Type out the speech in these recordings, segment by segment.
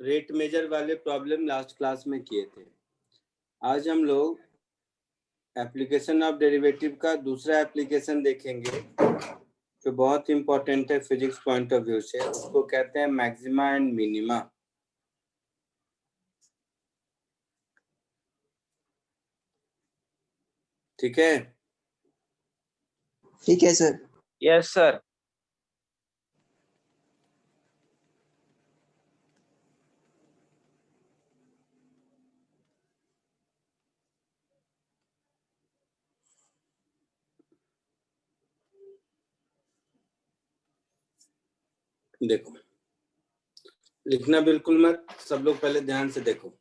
Rate major वाले problem last class में किए थे। आज हम लोग एप्लीकेशन ऑफ डेरिवेटिव का दूसरा एप्लीकेशन देखेंगे जो बहुत इंपॉर्टेंट है फिजिक्स पॉइंट ऑफ व्यू से। उसको कहते हैं मैक्सिमा एंड मिनिमा। ठीक है? ठीक है सर। Yes sir. देखो, लिखना बिल्कुल मत, सब लोग पहले ध्यान से देखो।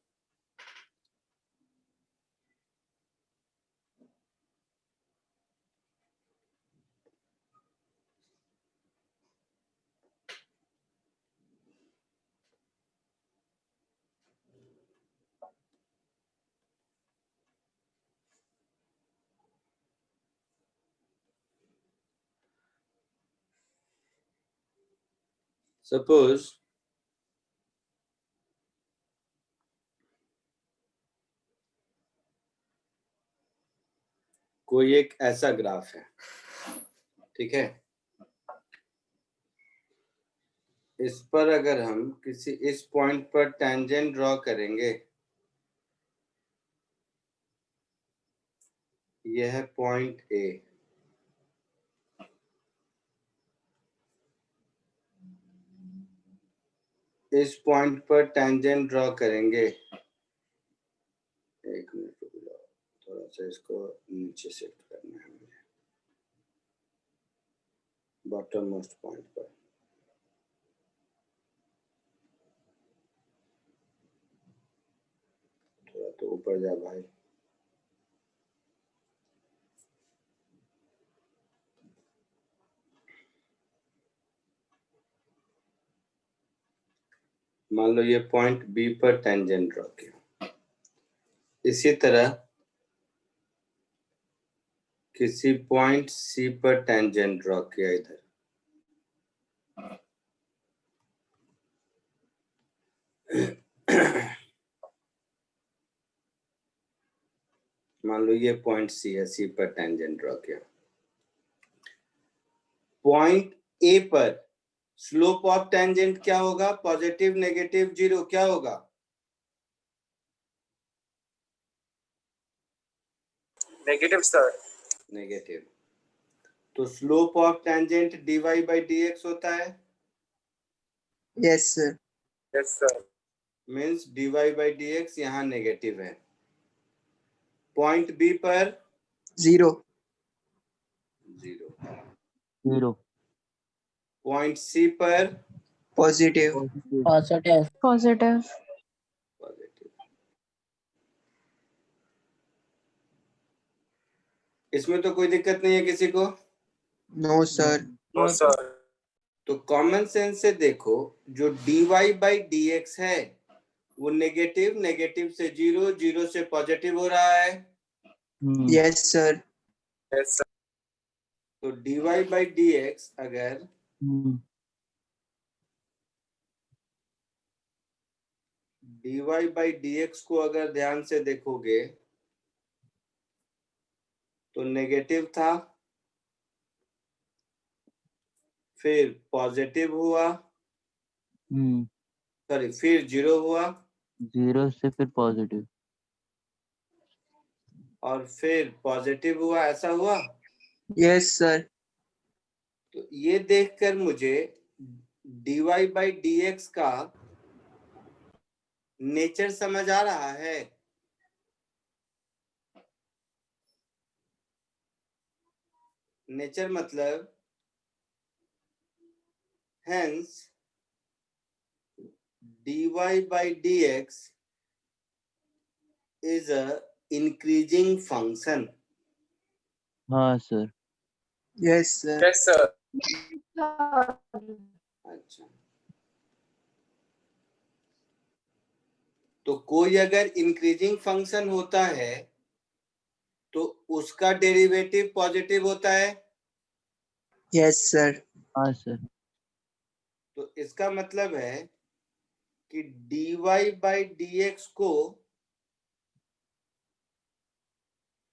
सपोज कोई एक ऐसा ग्राफ है, ठीक है? इस पर अगर हम किसी इस पॉइंट पर टेंजेंट ड्रॉ करेंगे, यह है पॉइंट ए। इस पॉइंट पर टेंजेंट ड्रॉ करेंगे, एक मिनट रुक जाओ, थोड़ा सा इसको नीचे शिफ्ट करना है मुझे, बॉटम मोस्ट पॉइंट पर। थोड़ा तो ऊपर जा भाई। मान लो ये पॉइंट बी पर टेंजेंट ड्रॉ किया। इसी तरह किसी पॉइंट सी पर टेंजेंट ड्रॉ किया इधर। मान लो ये पॉइंट सी है, सी पर टेंजेंट ड्रॉ किया। पॉइंट ए पर स्लोप ऑफ टेंजेंट क्या होगा? पॉजिटिव, नेगेटिव, जीरो, क्या होगा? Negative sir. नेगेटिव। तो slope of tangent dy by dx होता है। Yes sir. Yes sir. Means dy by dx यहाँ नेगेटिव है। पॉइंट बी पर zero. Zero. Zero. Point C पर पॉजिटिव। पॉजिटिव। पॉजिटिव। पॉजिटिव। इसमें तो कोई दिक्कत नहीं है किसी को? No sir. No sir. तो कॉमन सेंस से देखो, जो dy by dx है वो नेगेटिव, नेगेटिव से जीरो, जीरो से पॉजिटिव हो रहा है। Yes sir. Yes sir. तो dy by dx अगर dy by dx को अगर ध्यान से देखोगे तो नेगेटिव था, फिर पॉजिटिव हुआ, सॉरी फिर जीरो हुआ, जीरो से फिर पॉजिटिव, और फिर पॉजिटिव हुआ, ऐसा हुआ। Yes sir. तो ये देखकर मुझे dy by dx का नेचर समझ आ रहा है। नेचर मतलब hence dy by dx is a increasing function। हाँ sir. Yes sir. Yes sir. अच्छा, तो कोई अगर इंक्रीजिंग फंक्शन होता है तो उसका डेरिवेटिव पॉजिटिव होता है। Yes sir. हाँ सर। तो इसका मतलब है कि dy by dx को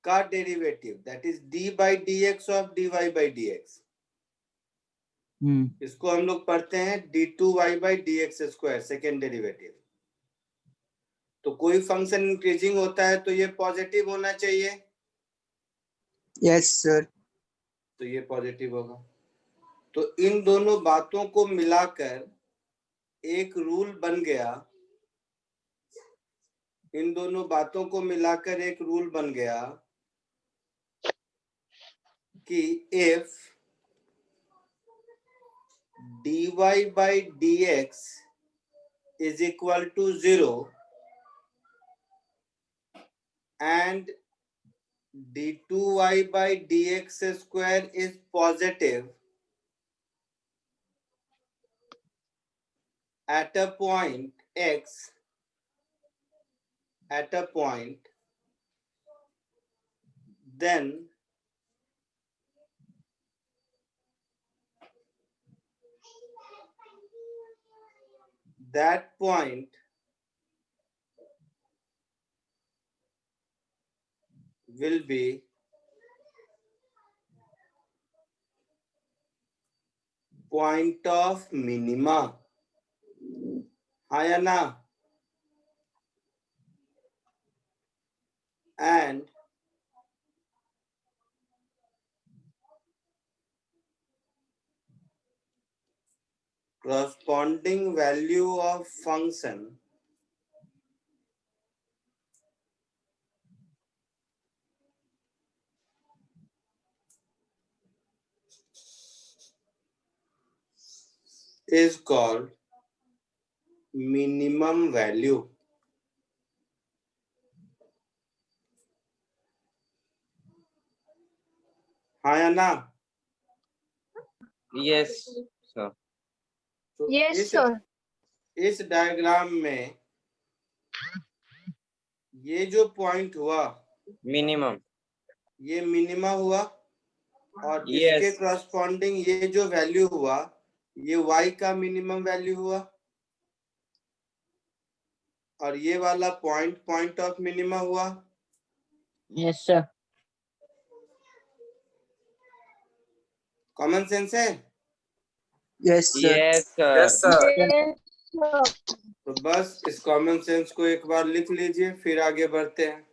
का derivative, that is d by dx of dy by dx, इसको हम लोग पढ़ते हैं d2y by dx square, second derivative. तो कोई फंक्शन इंक्रीजिंग होता है तो ये पॉजिटिव होना चाहिए, Yes, sir. तो ये पॉजिटिव होगा। तो इन दोनों बातों को मिलाकर एक रूल बन गया, इन दोनों बातों को मिलाकर एक रूल बन गया कि if dy by dx is equal to 0 and d2y by dx square is positive at a point x, at a point, then that point will be point of minima, हाँ या ना? And corresponding value of function is called minimum value। हाँ या ना? Yes, sir. तो Yes, sir. इस diagram में ये जो पॉइंट हुआ Minimum. ये मिनिमा हुआ, और Yes. इसके करस्पॉन्डिंग ये जो वैल्यू हुआ ये y का मिनिमम वैल्यू हुआ, और ये वाला पॉइंट पॉइंट ऑफ मिनिमा हुआ। Yes, sir. कॉमन सेंस है? Yes, sir. Yes, sir. Yes, sir. Yes, sir. तो बस इस कॉमन सेंस को एक बार लिख लीजिए, फिर आगे बढ़ते हैं।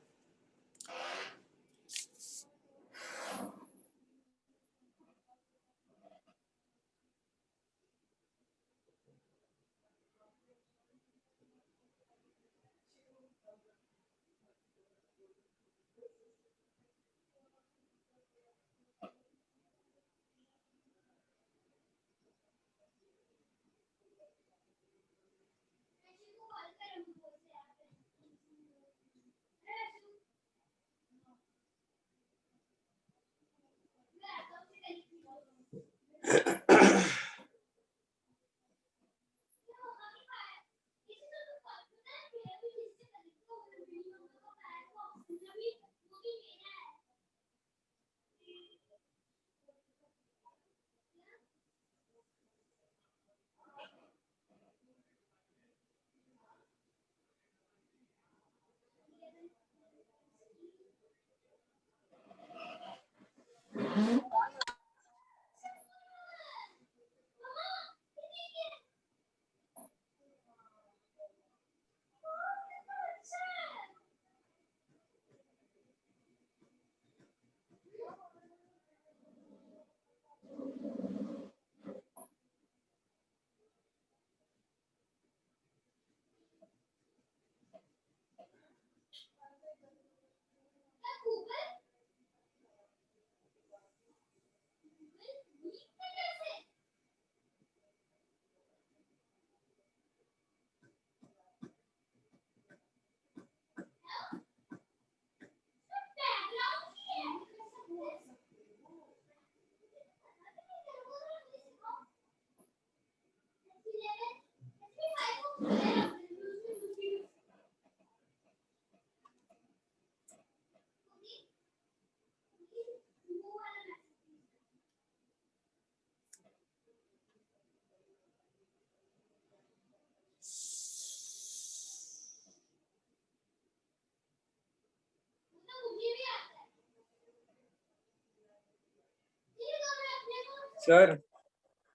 सर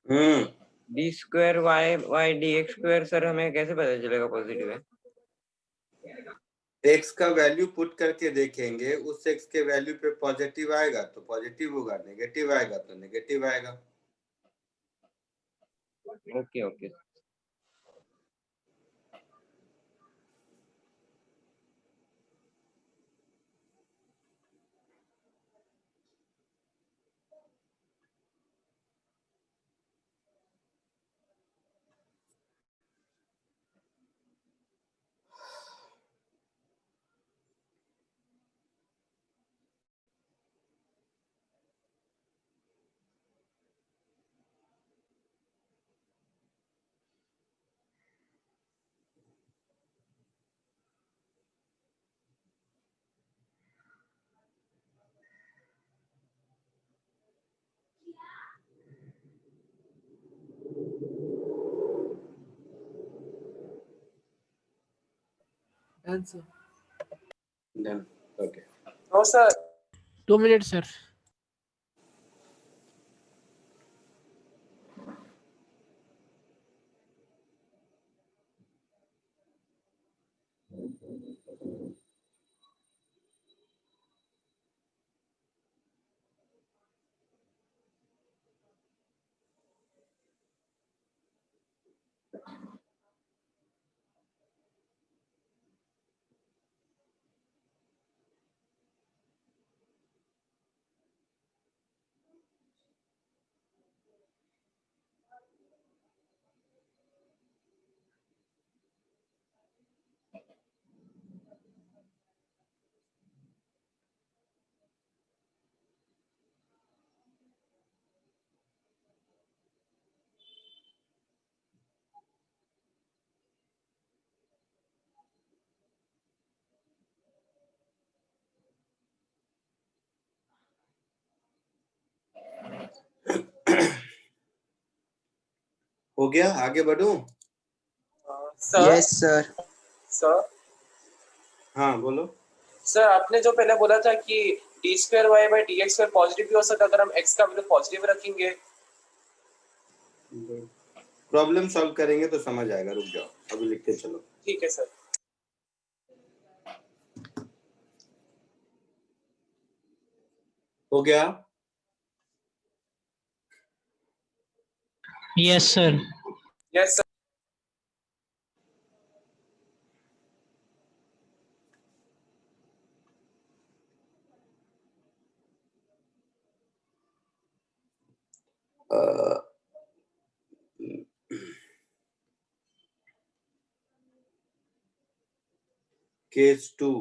हम्म d² y/dx² सर हमें कैसे पता चलेगा पॉजिटिव है? एक्स का वैल्यू पुट करके देखेंगे, उस एक्स के वैल्यू पे पॉजिटिव आएगा तो पॉजिटिव होगा, नेगेटिव आएगा तो नेगेटिव आएगा। Okay okay. Answer. Done. Okay. No, sir. 2 minutes, sir. हो गया, आगे बढ़ूं? Sir. Yes, sir. Sir. हाँ बोलो। सर आपने जो पहले बोला था कि d²y/dx² पॉजिटिव भी हो सकता है अगर हम x का वैल्यू पॉजिटिव रखेंगे। प्रॉब्लम सॉल्व करेंगे तो समझ आएगा, रुक जाओ अभी लिखते चलो। ठीक है सर। हो गया? Yes, sir. Yes sir. Case 2।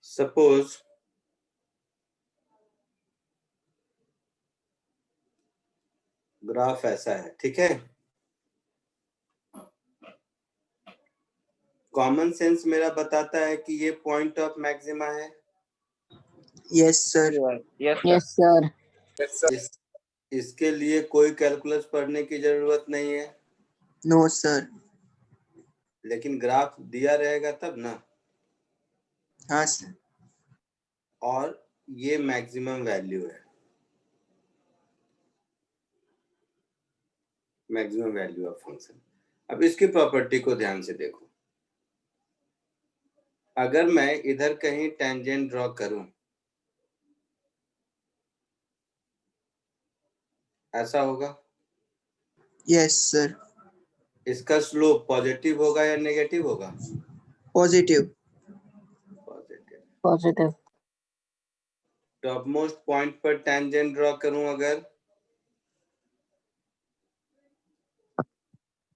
Suppose graph ऐसा है, ठीक है। कॉमन सेंस मेरा बताता है कि ये पॉइंट ऑफ मैक्सिमा है। Yes, sir. Yes Yes, sir. Yes sir. इसके लिए कोई कैलकुलस पढ़ने की जरूरत नहीं है, No, sir. लेकिन ग्राफ दिया रहेगा तब ना। हाँ सर। और ये मैक्सिमम वैल्यू है, मैक्सिमम वैल्यू ऑफ फंक्शन। अब इसकी प्रॉपर्टी को ध्यान से देखो। अगर मैं इधर कहीं टेंजेंट ड्रॉ करूं, ऐसा होगा। Yes, sir. इसका स्लोप पॉजिटिव होगा या नेगेटिव होगा? Positive. Positive. Positive. Top most point पर टेंजेंट ड्रॉ करूं अगर,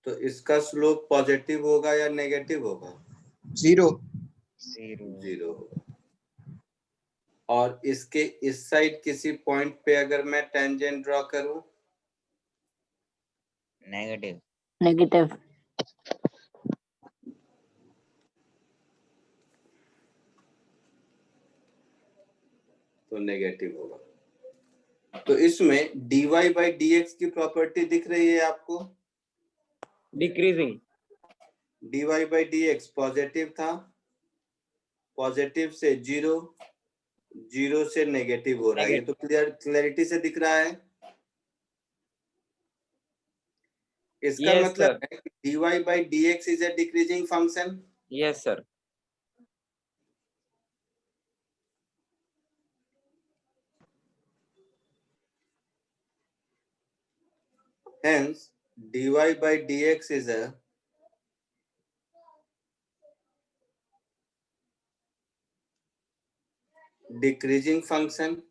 तो इसका स्लोप पॉजिटिव होगा या नेगेटिव होगा? 0. जीरो। जीरो होगा। और इसके इस साइड किसी पॉइंट पे अगर मैं टेंजेंट ड्रॉ करूं, नेगेटिव। नेगेटिव। तो नेगेटिव होगा। तो इसमें dy by dx की प्रॉपर्टी दिख रही है आपको? Decreasing. dy by dx positive था, पॉजिटिव से 0, 0 से नेगेटिव हो रहा है। ये तो क्लैरिटी से दिख रहा है। इसका Yes, मतलब sir. है कि dy by dx is a decreasing function. Yes, sir. Hence, dy by dx is a decreasing function,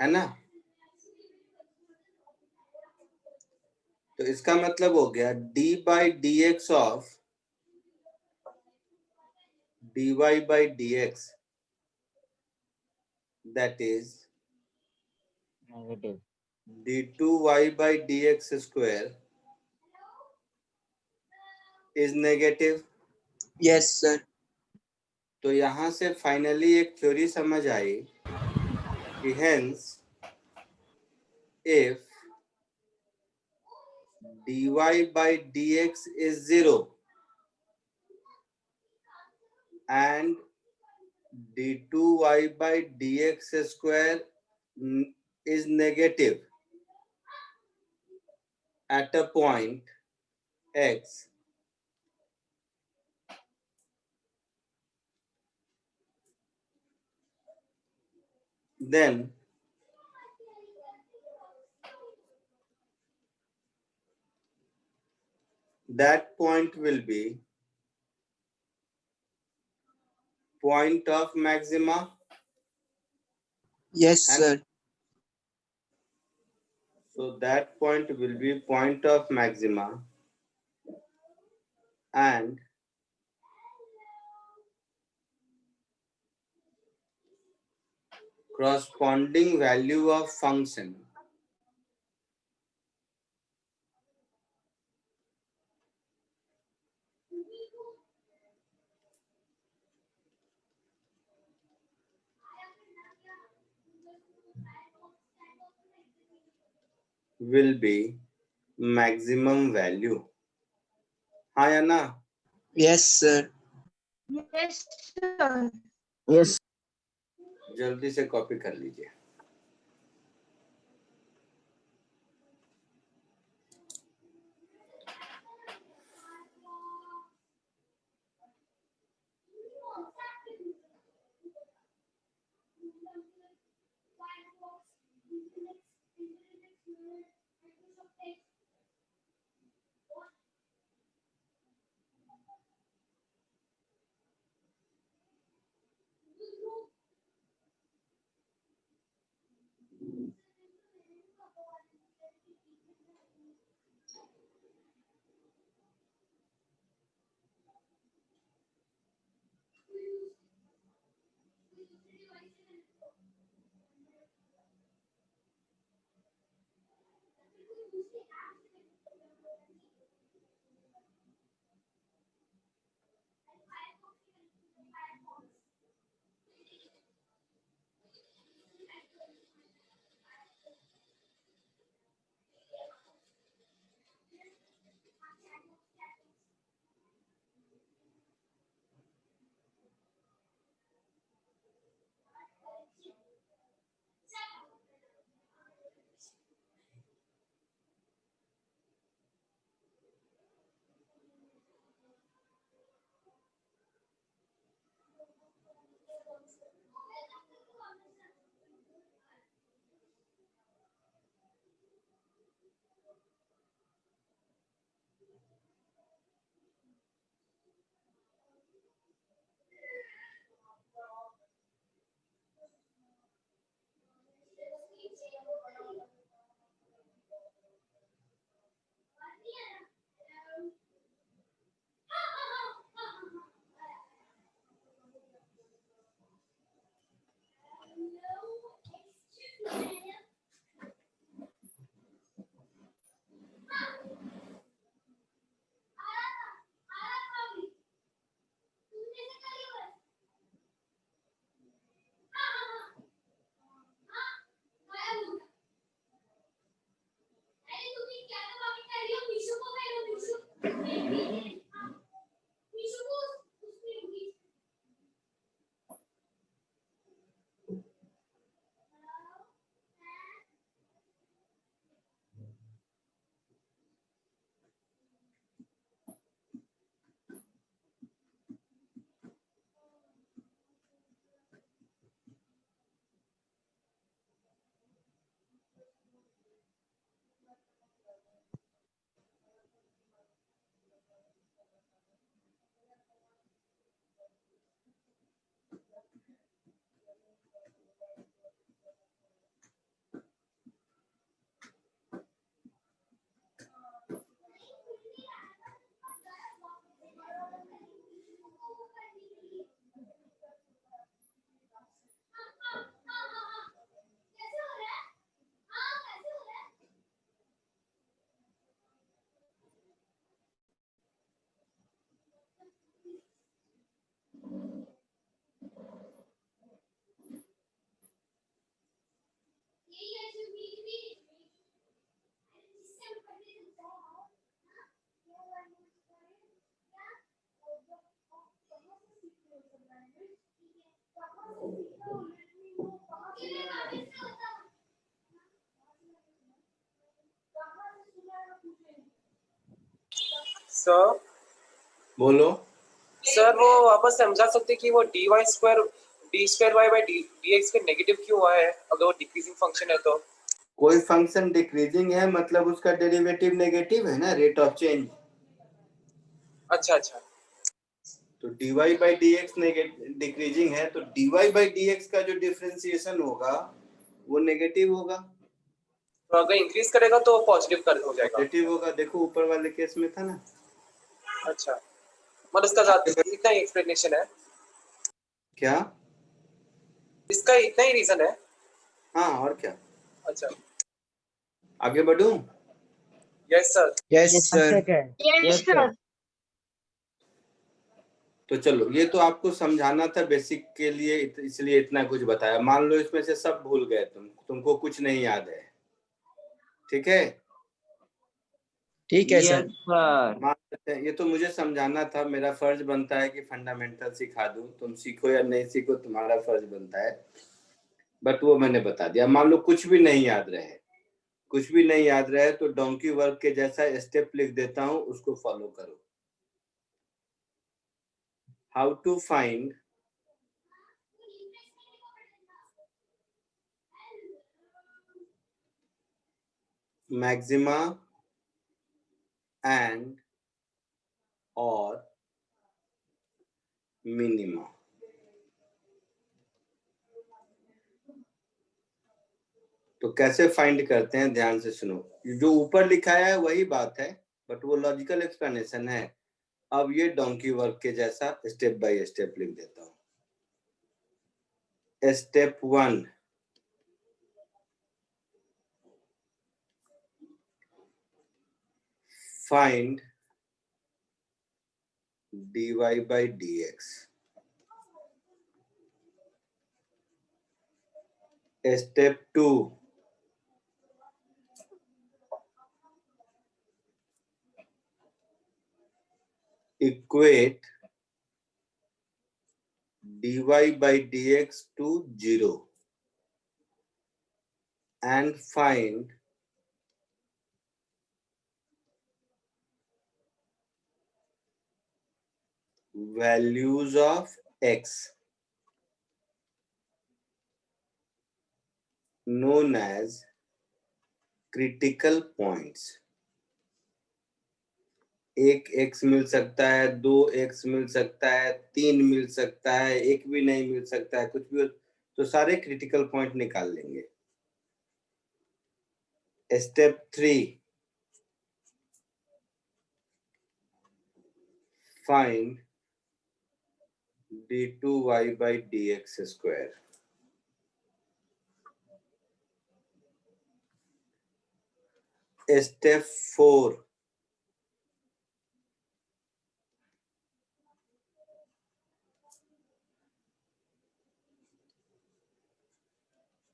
है ना? तो इसका मतलब हो गया d by dx of dy by dx, that is Negative. d2y by dx square is negative. Yes, sir. तो यहाँ से फाइनली एक थ्योरी समझ आई कि hence if dy by dx is 0 and d2y by dx square is negative at a point x, then that point will be point of maxima. Yes, sir. So that point will be point of maxima, and corresponding value of function will be maximum value. हाँ या ना? Yes, sir. Yes, sir. Yes. जल्दी से copy कर लीजिए। Sir बोलो। Sir वो वापस समझा सकते कि वो dy square D square Y by D X square negative क्यों हुआ है अगर वो डिक्रीजिंग फंक्शन है तो? कोई फंक्शन डिक्रीजिंग है मतलब उसका डेरिवेटिव नेगेटिव है ना, रेट ऑफ चेंज। अच्छा अच्छा तो dy by D x decreasing है तो dy बाई डी एक्स का जो डिफरेंशिएशन होगा वो नेगेटिव होगा। तो अगर इंक्रीज करेगा तो पॉजिटिव कर हो जाएगा। पॉजिटिव होगा, देखो ऊपर वाले केस में था ना। अच्छा मतलब इसका ज्यादा इतना ही एक्सप्लेनेशन है, क्या? इसका इतना ही रीजन है? हाँ और क्या। अच्छा आगे बढ़ूं? Yes sir. Yes, Yes, sir. sir. Yes, Yes, sir. sir. तो चलो, ये तो आपको समझाना था बेसिक के लिए, इसलिए इतना कुछ बताया। मान लो इसमें से सब भूल गए, तुमको कुछ नहीं याद है, ठीक है? ठीक है Yes, सर। sir. मान लेते हैं, ये तो मुझे समझाना था, मेरा फर्ज बनता है कि फंडामेंटल सिखा दूं। तुम सीखो या नहीं सीखो तुम्हारा फर्ज बनता है, बट वो मैंने बता दिया। मान लो कुछ भी नहीं याद रहे, कुछ भी नहीं याद रहे तो डोंकी वर्क के जैसा स्टेप लिख देता हूं, उसको फॉलो करो। How to find maxima and और मिनिमा। तो कैसे फाइंड करते हैं, ध्यान से सुनो। जो ऊपर लिखा है वही बात है, बट वो लॉजिकल एक्सप्लेनेशन है। अब ये डोंकी वर्क के जैसा स्टेप बाय स्टेप लिख देता हूं। Step 1, find dy by dx. Step 2, equate dy by dx to 0 and find values of x known as critical points। एक x मिल सकता है, 2x मिल सकता है, 3 मिल सकता है, एक भी नहीं मिल सकता है, कुछ भी। तो सारे क्रिटिकल पॉइंट निकाल लेंगे। Step 3, find d2y by dx square। Step 4,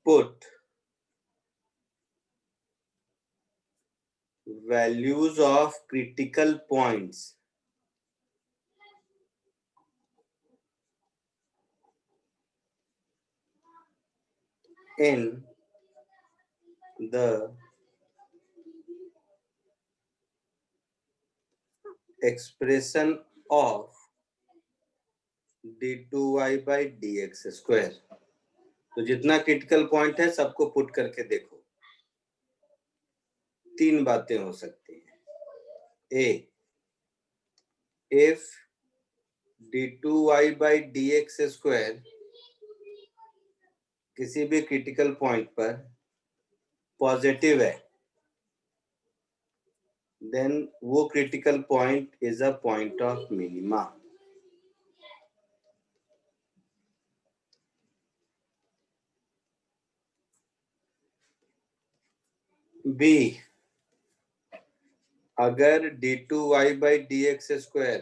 put values of critical points in the expression of d2y by dx square। तो जितना क्रिटिकल पॉइंट है सबको पुट करके देखो। 3 बातें हो सकती हैं। ए, if d2y by dx square किसी भी क्रिटिकल पॉइंट पर पॉजिटिव है, देन वो critical point is a point of minima. B, अगर d2y by dx स्क्वायर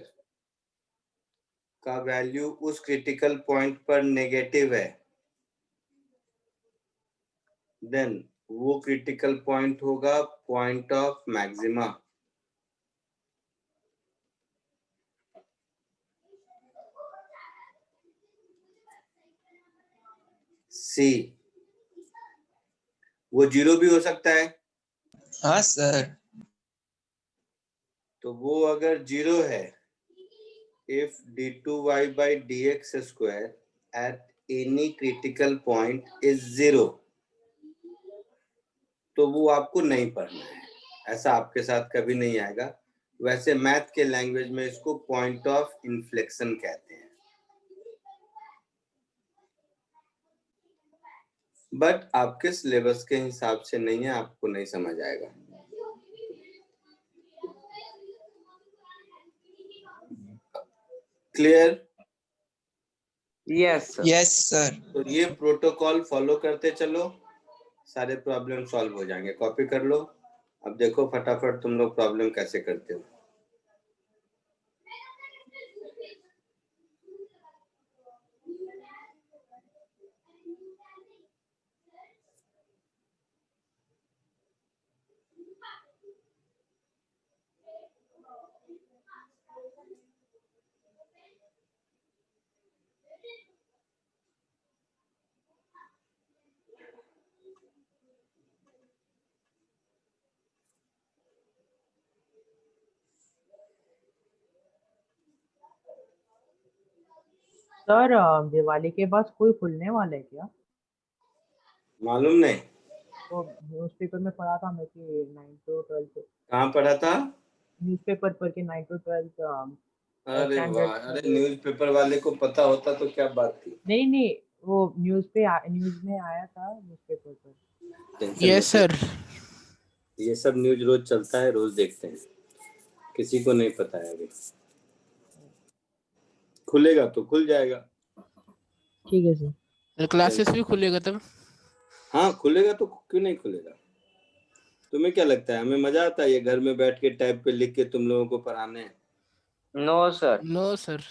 का वैल्यू उस क्रिटिकल पॉइंट पर नेगेटिव है, देन वो क्रिटिकल पॉइंट होगा पॉइंट ऑफ मैक्सिमा। सी, वो 0 भी हो सकता है। हाँ सर। तो वो अगर 0 है, if d2y by dx square at any critical point is 0, तो वो आपको नहीं पढ़ना है। ऐसा आपके साथ कभी नहीं आएगा। वैसे मैथ के लैंग्वेज में इसको पॉइंट ऑफ इन्फ्लेक्शन कहते हैं, बट आपके सिलेबस के हिसाब से नहीं है, आपको नहीं समझ आएगा। Clear? Yes sir. Yes sir. तो ये प्रोटोकॉल फॉलो करते चलो, सारे प्रॉब्लम सॉल्व हो जाएंगे। कॉपी कर लो। अब देखो फटाफट तुम लोग प्रॉब्लम कैसे करते हो। सर दिवाली के बाद स्कूल खुलने वाला है क्या? मालूम नहीं। तो न्यूज़पेपर में पढ़ा था मैं कि 9 to 12 कहाँ पढ़ा था? न्यूज़पेपर पर कि 9 to 12 अरे स्टैंडर्ड। वाह, अरे न्यूज़पेपर वाले को पता होता तो क्या बात थी। नहीं नहीं, वो न्यूज़ में आया था न्यूज़पेपर पर। टेंशन यस मत लो। सर। ये सब न्यूज रोज चलता है, रोज देखते हैं, किसी को नहीं पता है। अभी खुलेगा तो खुल जाएगा। ठीक है सर। क्लासेस भी खुलेगा तब? हाँ खुलेगा तो क्यों नहीं खुलेगा। तुम्हें क्या लगता है हमें मजा आता है ये घर में बैठ के टैब पे लिख के तुम लोगों को पढ़ाने? No sir. No sir.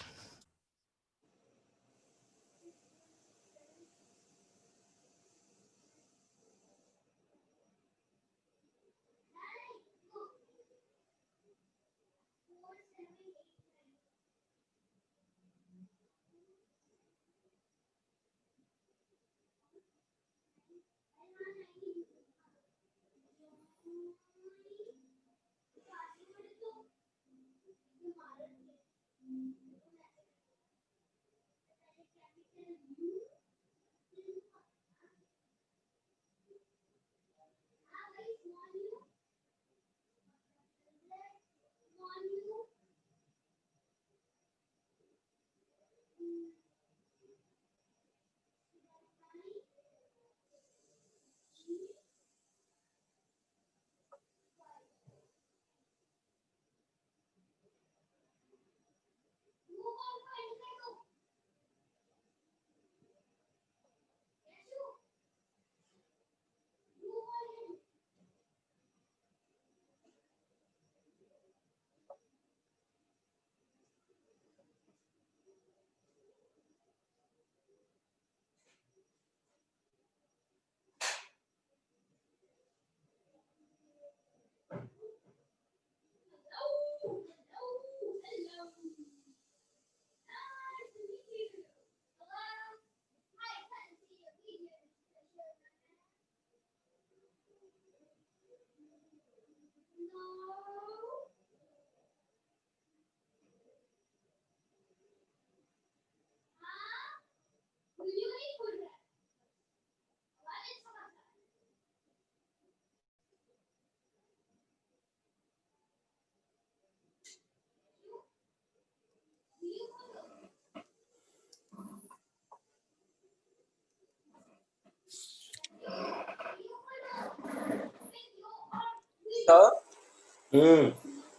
Sir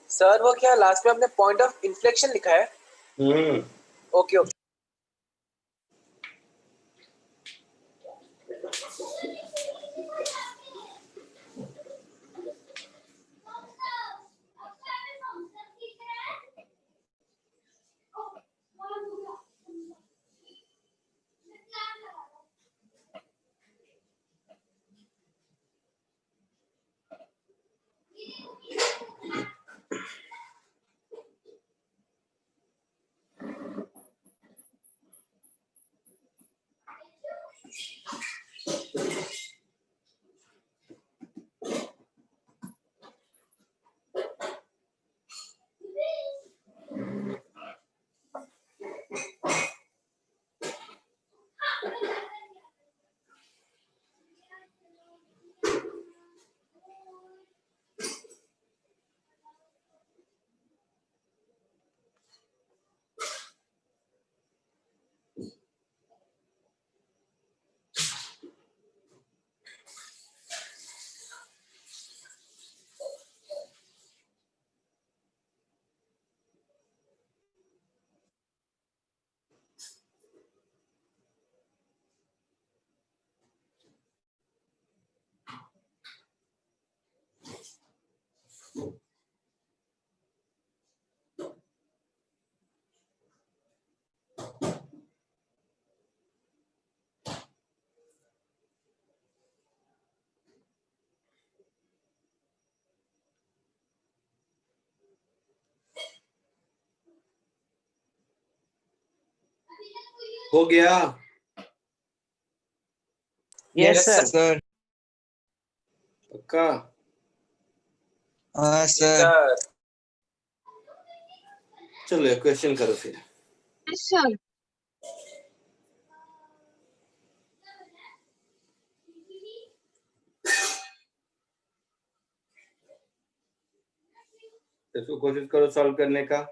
sir वो क्या लास्ट में आपने पॉइंट ऑफ इन्फ्लेक्शन लिखा है? Okay okay. हो गया? Yes sir. सर। पक्का? हाँ Yes, सर। sir. चलो क्वेश्चन करो फिर। Yes, sir. इसको कोशिश करो सॉल्व करने का।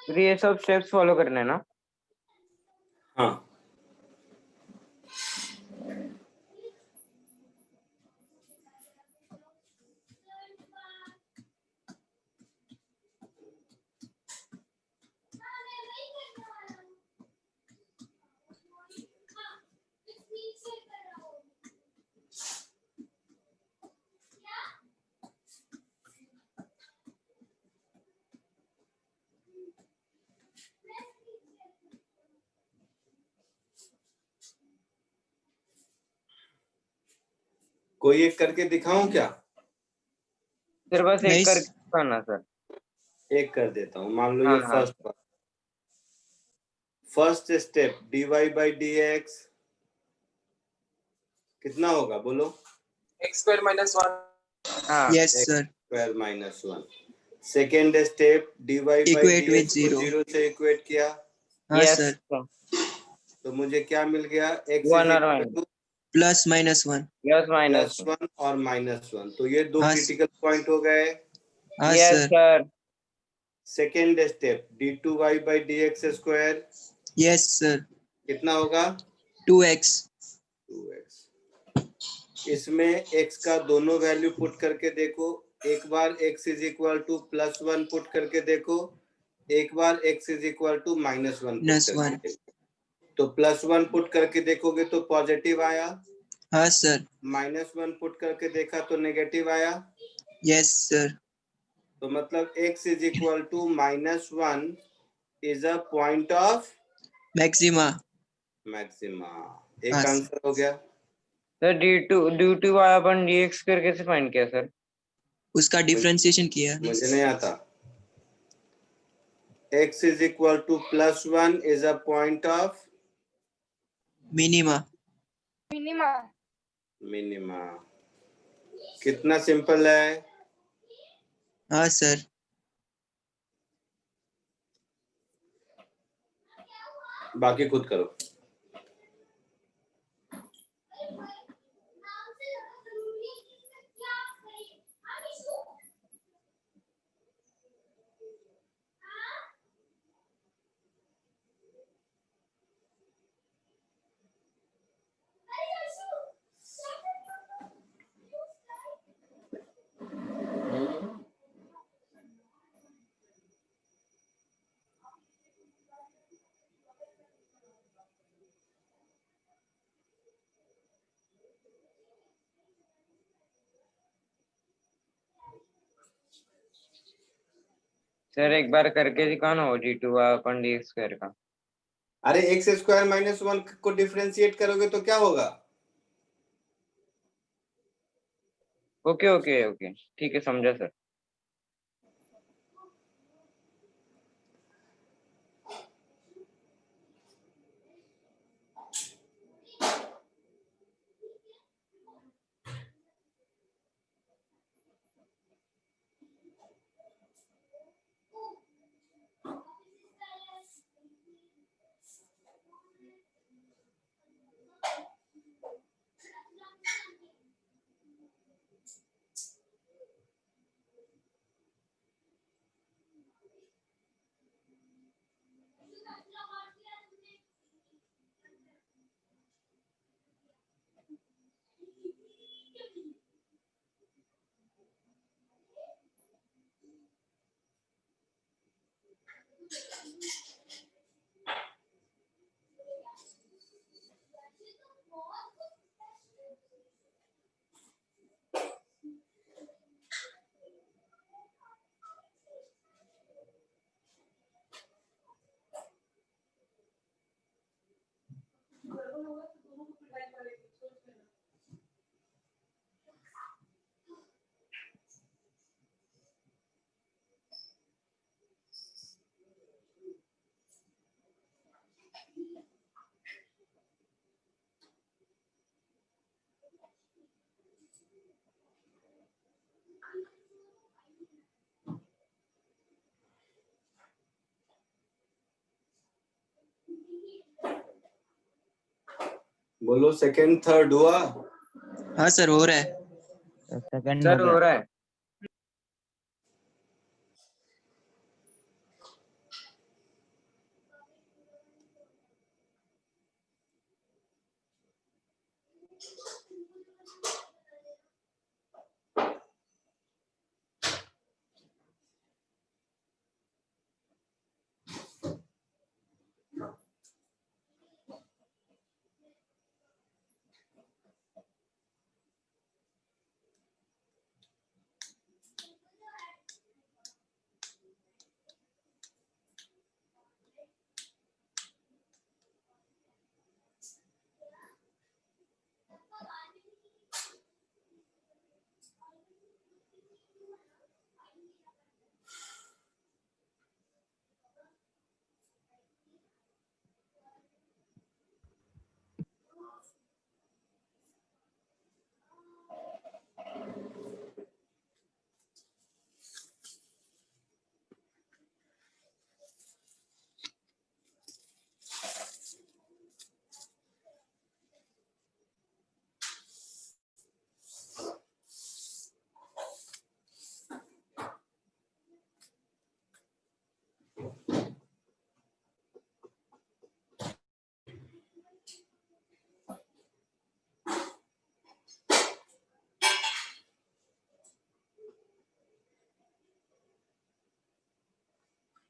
फिर ये सब स्टेप्स फॉलो करने हैं ना? हाँ, कोई एक करके दिखाऊं क्या? फिर बस नहीं एक करके दिखाना सर। एक कर देता हूँ। मान लो हाँ, ये हाँ। First step dy by dx कितना होगा बोलो? X square minus 1. हाँ, yes sir. Square minus 1। Second step dy by Equate with dx को zero. 0 से इक्वेट किया हाँ यस सर। सर। तो मुझे क्या मिल गया? x वन इज और equal minus, two plus minus 1। Plus minus. +1 और -1। तो ये दो हाँ, क्रिटिकल पॉइंट हो गए। हाँ yes sir. Sir. Second step d2y by dx square yes sir. कितना होगा? 2x। 2x। इसमें x का दोनों वैल्यू पुट करके देखो। एक बार x is equal to +1 put करके देखो, एक बार x is equal to -1 put plus करके 1। देखो। तो +1 पुट करके देखोगे तो पॉजिटिव आया, हाँ सर। -1 पुट करके देखा तो नेगेटिव आया। Yes sir. तो मतलब x is equal to -1 is a point of maxima. Maxima. हाँ एक सर। आंसर हो गया। सर dy अपन dx कर कैसे फाइंड किया सर? उसका डिफरेंशिएशन किया। मुझे नहीं आता। x is equal to +1 is a point of minima. Minima. Minima. कितना सिंपल है। हाँ सर। बाकी खुद करो। सर एक बार करके दिखाना हो d2 अपन dx स्क्वायर का। अरे x स्क्वायर -1 को डिफरेंशिएट करोगे तो क्या होगा? ओके ओके ओके, ठीक है, समझा सर। बोलो सेकंड थर्ड हुआ? हाँ सर हो रहा है। सेकंड सर हो रहा है।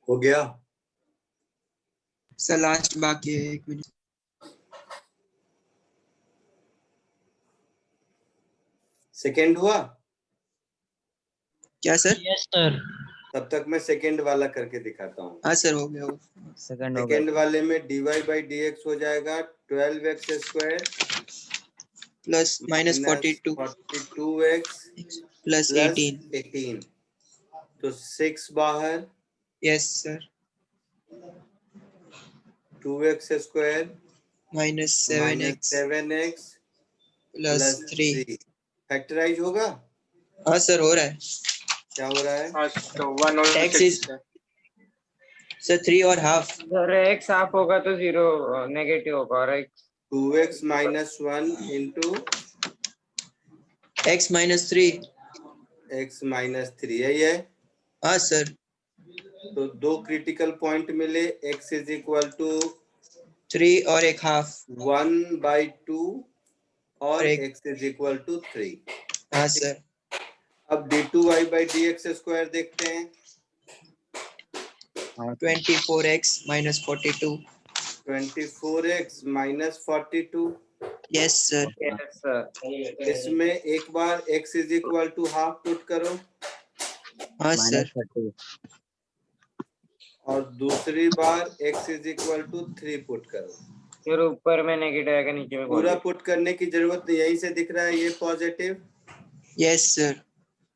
हो गया? सर लास्ट बाकी है 1 मिनट। सेकंड हुआ? क्या सर? Yes sir. तब तक मैं सेकंड वाला करके दिखाता हूँ। हाँ सर हो गया वो। सेकंड हो गया। सेकंड वाले में dy by dx हो जाएगा 12x square plus minus 42 42x plus plus 18। 18, तो 6 बाहर, yes sir. 2x square minus minus 7x 7x plus plus 3। 3 factorise होगा? हाँ सर हो रहा है। क्या हो रहा है? तो 1 और X 6 is सर 3 और हाफ। सर x हाफ होगा तो 0 नेगेटिव होगा और x 2x minus 1 into x minus 3। x minus 3 यही है। हाँ सर। तो दो क्रिटिकल पॉइंट मिले, x इज इक्वल टू 3 और एक हाफ 1/2 और और एक। x is equal to 3। हाँ सर। अब d2y by dx स्क्वायर देखते हैं। 24x minus 42। 24x minus 42। Yes sir. Yes sir. इसमें एक बार x is equal to half put करो हाँ सर। -30 और दूसरी बार x is equal to 3 put करो। फिर ऊपर में नेगेटिव आएगा, नीचे में पूरा पॉजिटिव। पुट करने की जरूरत नहीं, यहीं से दिख रहा है ये पॉजिटिव यस सर।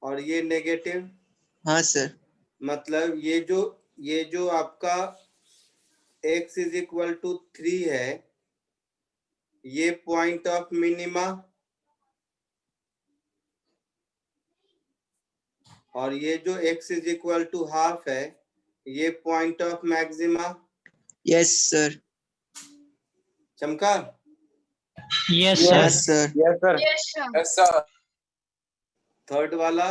और ये नेगेटिव। हाँ सर। मतलब ये जो आपका x इज इक्वल टू 3 है, ये पॉइंट ऑफ मिनिमा और ये जो x is equal to half है, ये point of maxima. Yes sir. चमका? यस हाँ sir. Sir. Yes sir. Yes sir. ऐसा थर्ड वाला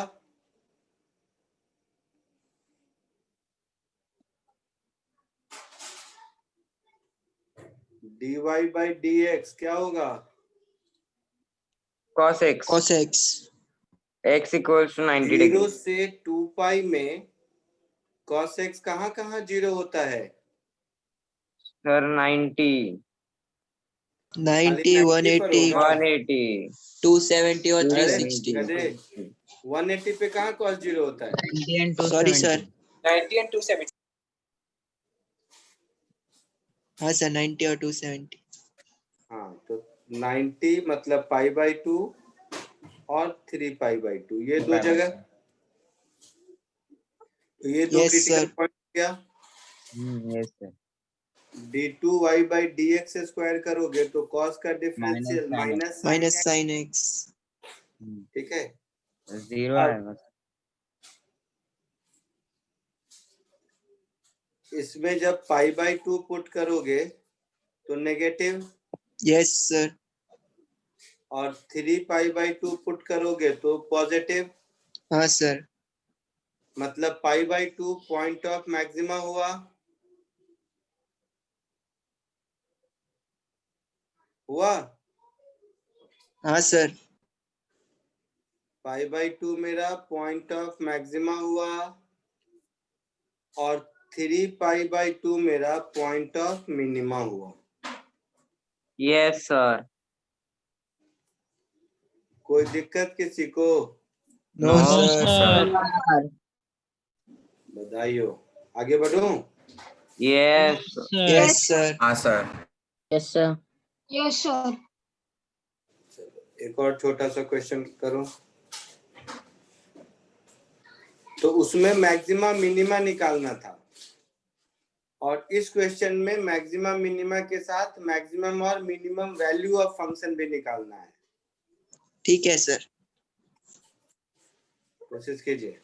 dy by dx क्या होगा? cos x cos x x equals to 90 0 degree. से 2 पाई में cos x कहाँ कहाँ 0 होता है? सर 90 90 90 पर 180 होगा। 180 270 और अरे 360। गधे, 180 पे कहाँ cos 0 होता है? 90 and सॉरी 270 सर। 90 and 270. हाँ सर 90 और 270। हाँ, तो 90 मतलब पाई बाई 2 और 3 पाई बाई 2, ये दो जगह, तो ये दो Yes, क्रिटिकल sir. पॉइंट क्या? Yes sir. d2y by dx से स्क्वायर करोगे तो cos का differential Minus minus sin x। ठीक है। 0 अब आएगा। इसमें जब पाई बाई 2 पुट करोगे तो नेगेटिव, Yes, sir. और 3π/2 पुट करोगे तो पॉजिटिव, हाँ सर। मतलब π/2 पॉइंट ऑफ मैक्सिमा हुआ। हाँ सर। π/2 मेरा पॉइंट ऑफ मैक्सिमा हुआ और 3π/2 मेरा पॉइंट ऑफ मिनिमा हुआ। Yes sir. कोई दिक्कत किसी को? No No, sir. सर। बधाई हो। आगे बढ़ूं? Yes sir. Yes sir. हाँ sir. Yes sir. Yes sir. एक और छोटा सा क्वेश्चन करूं तो उसमें मैक्सिमा मिनिमा निकालना था और इस क्वेश्चन में मैक्सिमा मिनिमा के साथ मैक्सिमम और मिनिमम वैल्यू ऑफ फंक्शन भी निकालना है। ठीक है सर। कोशिश कीजिए।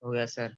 हो गया सर।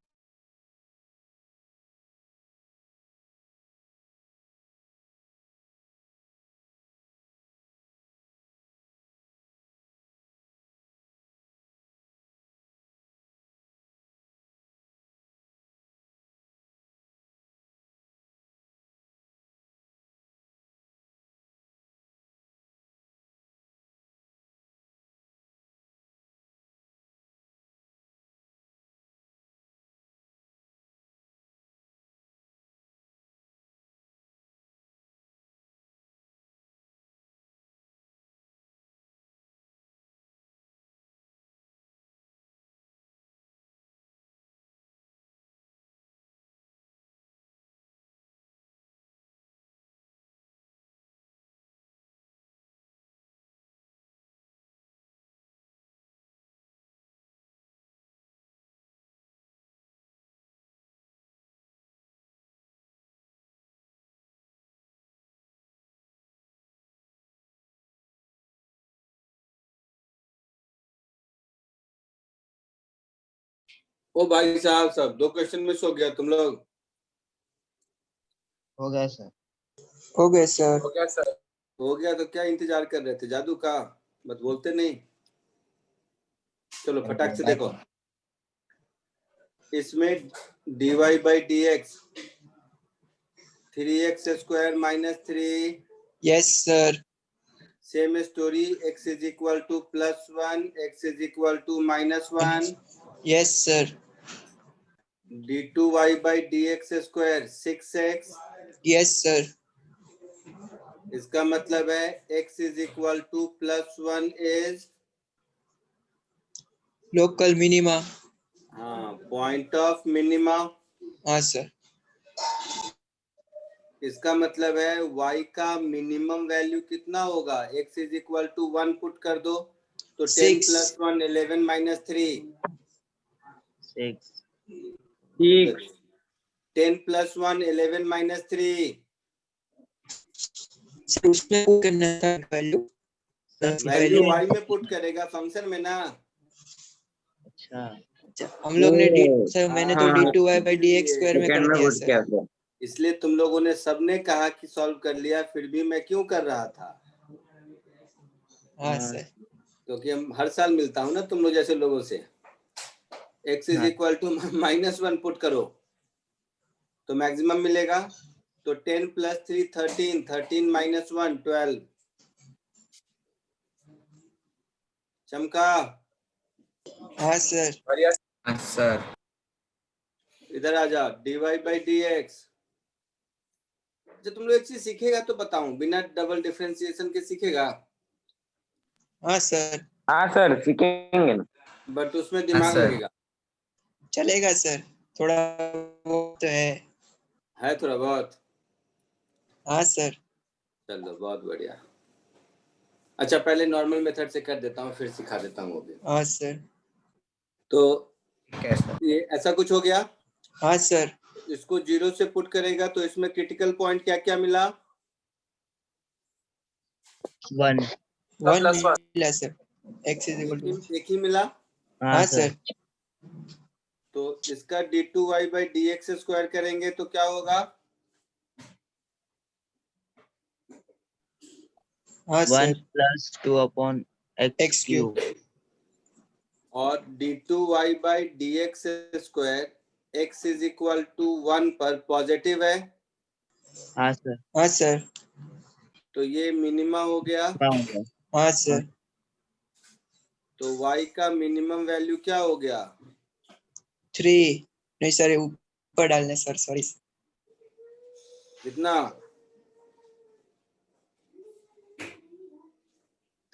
ओ भाई साहब, सब 2 क्वेश्चन मिस हो गया तुम लोग। हो गया सर। हो गए सर। हो गया सर। हो गया तो क्या इंतजार कर रहे थे जादू का? मत बोलते नहीं। चलो फटाक से देखो। इसमें dy by dx 3x square minus 3 yes sir. Same story, x is equal to +1, x is equal to -1, yes sir. d2y by dx square 6x, yes sir. इसका मतलब है x is equal to +1 is local minima. हाँ point of minima. हाँ sir. इसका मतलब है y का minimum value कितना होगा? x is equal to 1 put कर दो तो 10 Six. + 1 11 - 3 6 10 + 1 11 - 3 सर उसमें वो करना था वैल्यू। वैल्यू y में पुट करेगा फंक्शन में ना। अच्छा हम लोग ने डी वो, सर मैंने तो हाँ, d2y by dx स्क्वायर में सेकंड कर में दिया पुट सर। किया था। इसलिए तुम लोगों ने सबने कहा कि सॉल्व कर लिया, फिर भी मैं क्यों कर रहा था? हाँ सर। क्योंकि हम हर साल मिलता हूं ना तुम लोग जैसे लोगों से। x is equal to -1 put करो तो मैक्सिमम मिलेगा। तो 10 + 3 13, 13 - 1 12। चमका, हाँ सर। बढ़िया। सर इधर आ जा। dy by dx, जब तुम लोग एक चीज सीखेगा तो बताऊं, बिना डबल डिफरेंशिएशन के सीखेगा, हाँ सर। हाँ सर सीखेंगे ना। बट उसमें दिमाग लगेगा। चलेगा सर, थोड़ा वो तो है थोड़ा बहुत। हाँ सर। चलो बहुत बढ़िया। अच्छा पहले नॉर्मल मेथड से कर देता हूँ, फिर सिखा देता हूँ वो भी। हाँ सर। तो कैसा? ये ऐसा कुछ हो गया। हाँ सर। इसको 0 से पुट करेगा तो इसमें क्रिटिकल पॉइंट क्या क्या मिला? 1। 1 +1। मिला sir. x is equal to एक ही मिला। हाँ सर। तो इसका d2y by dx स्क्वायर करेंगे तो क्या होगा? हाँ 1 सर। + 2/x x cube. और d2y by dx square x is equal to 1 पर पॉजिटिव है। हाँ सर। हाँ सर। तो ये मिनिमा हो गया। हाँ सर। तो y का मिनिमम वैल्यू क्या हो गया? 3 नहीं सर, ऊपर डालने सर, सॉरी। कितना?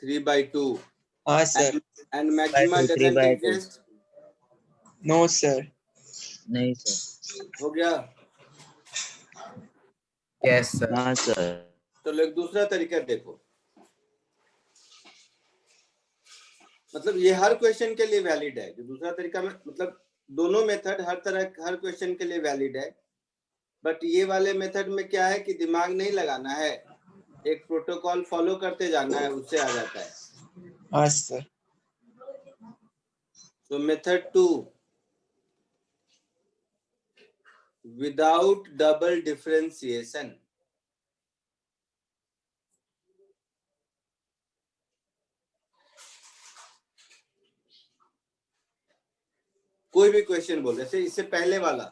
3/2। हाँ sir. and maxima doesn't exist। No sir. नहीं सर। हो गया। Yes sir. हाँ सर। तो एक दूसरा तरीका देखो, मतलब ये हर क्वेश्चन के लिए वैलिड है। जो दूसरा तरीका में मतलब दोनों मेथड हर तरह हर क्वेश्चन के लिए वैलिड है, बट ये वाले मेथड में क्या है कि दिमाग नहीं लगाना है, एक प्रोटोकॉल फॉलो करते जाना है, उससे आ जाता है। हाँ सर। तो मेथड 2, विदाउट डबल डिफरेंशिएशन। कोई भी क्वेश्चन बोल, जैसे इससे पहले वाला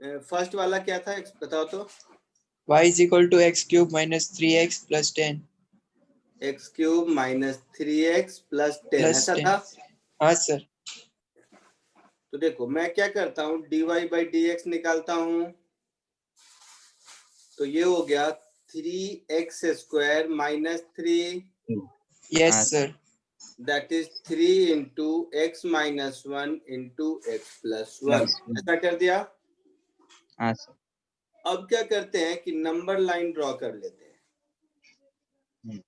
फर्स्ट वाला क्या था, बताओ तो। y is equal to x cube minus 3x plus 10 x cube minus 3x plus 10 plus ऐसा 10 था। हाँ सर। तो देखो मैं क्या करता हूँ, dy बाई dx निकालता हूँ, तो ये हो गया 3x square minus 3, yes sir. That is 3 into x minus 1 into x plus 1। ऐसा कर दिया। हाँ सर। अब क्या करते हैं कि नंबर लाइन ड्रॉ कर लेते हैं।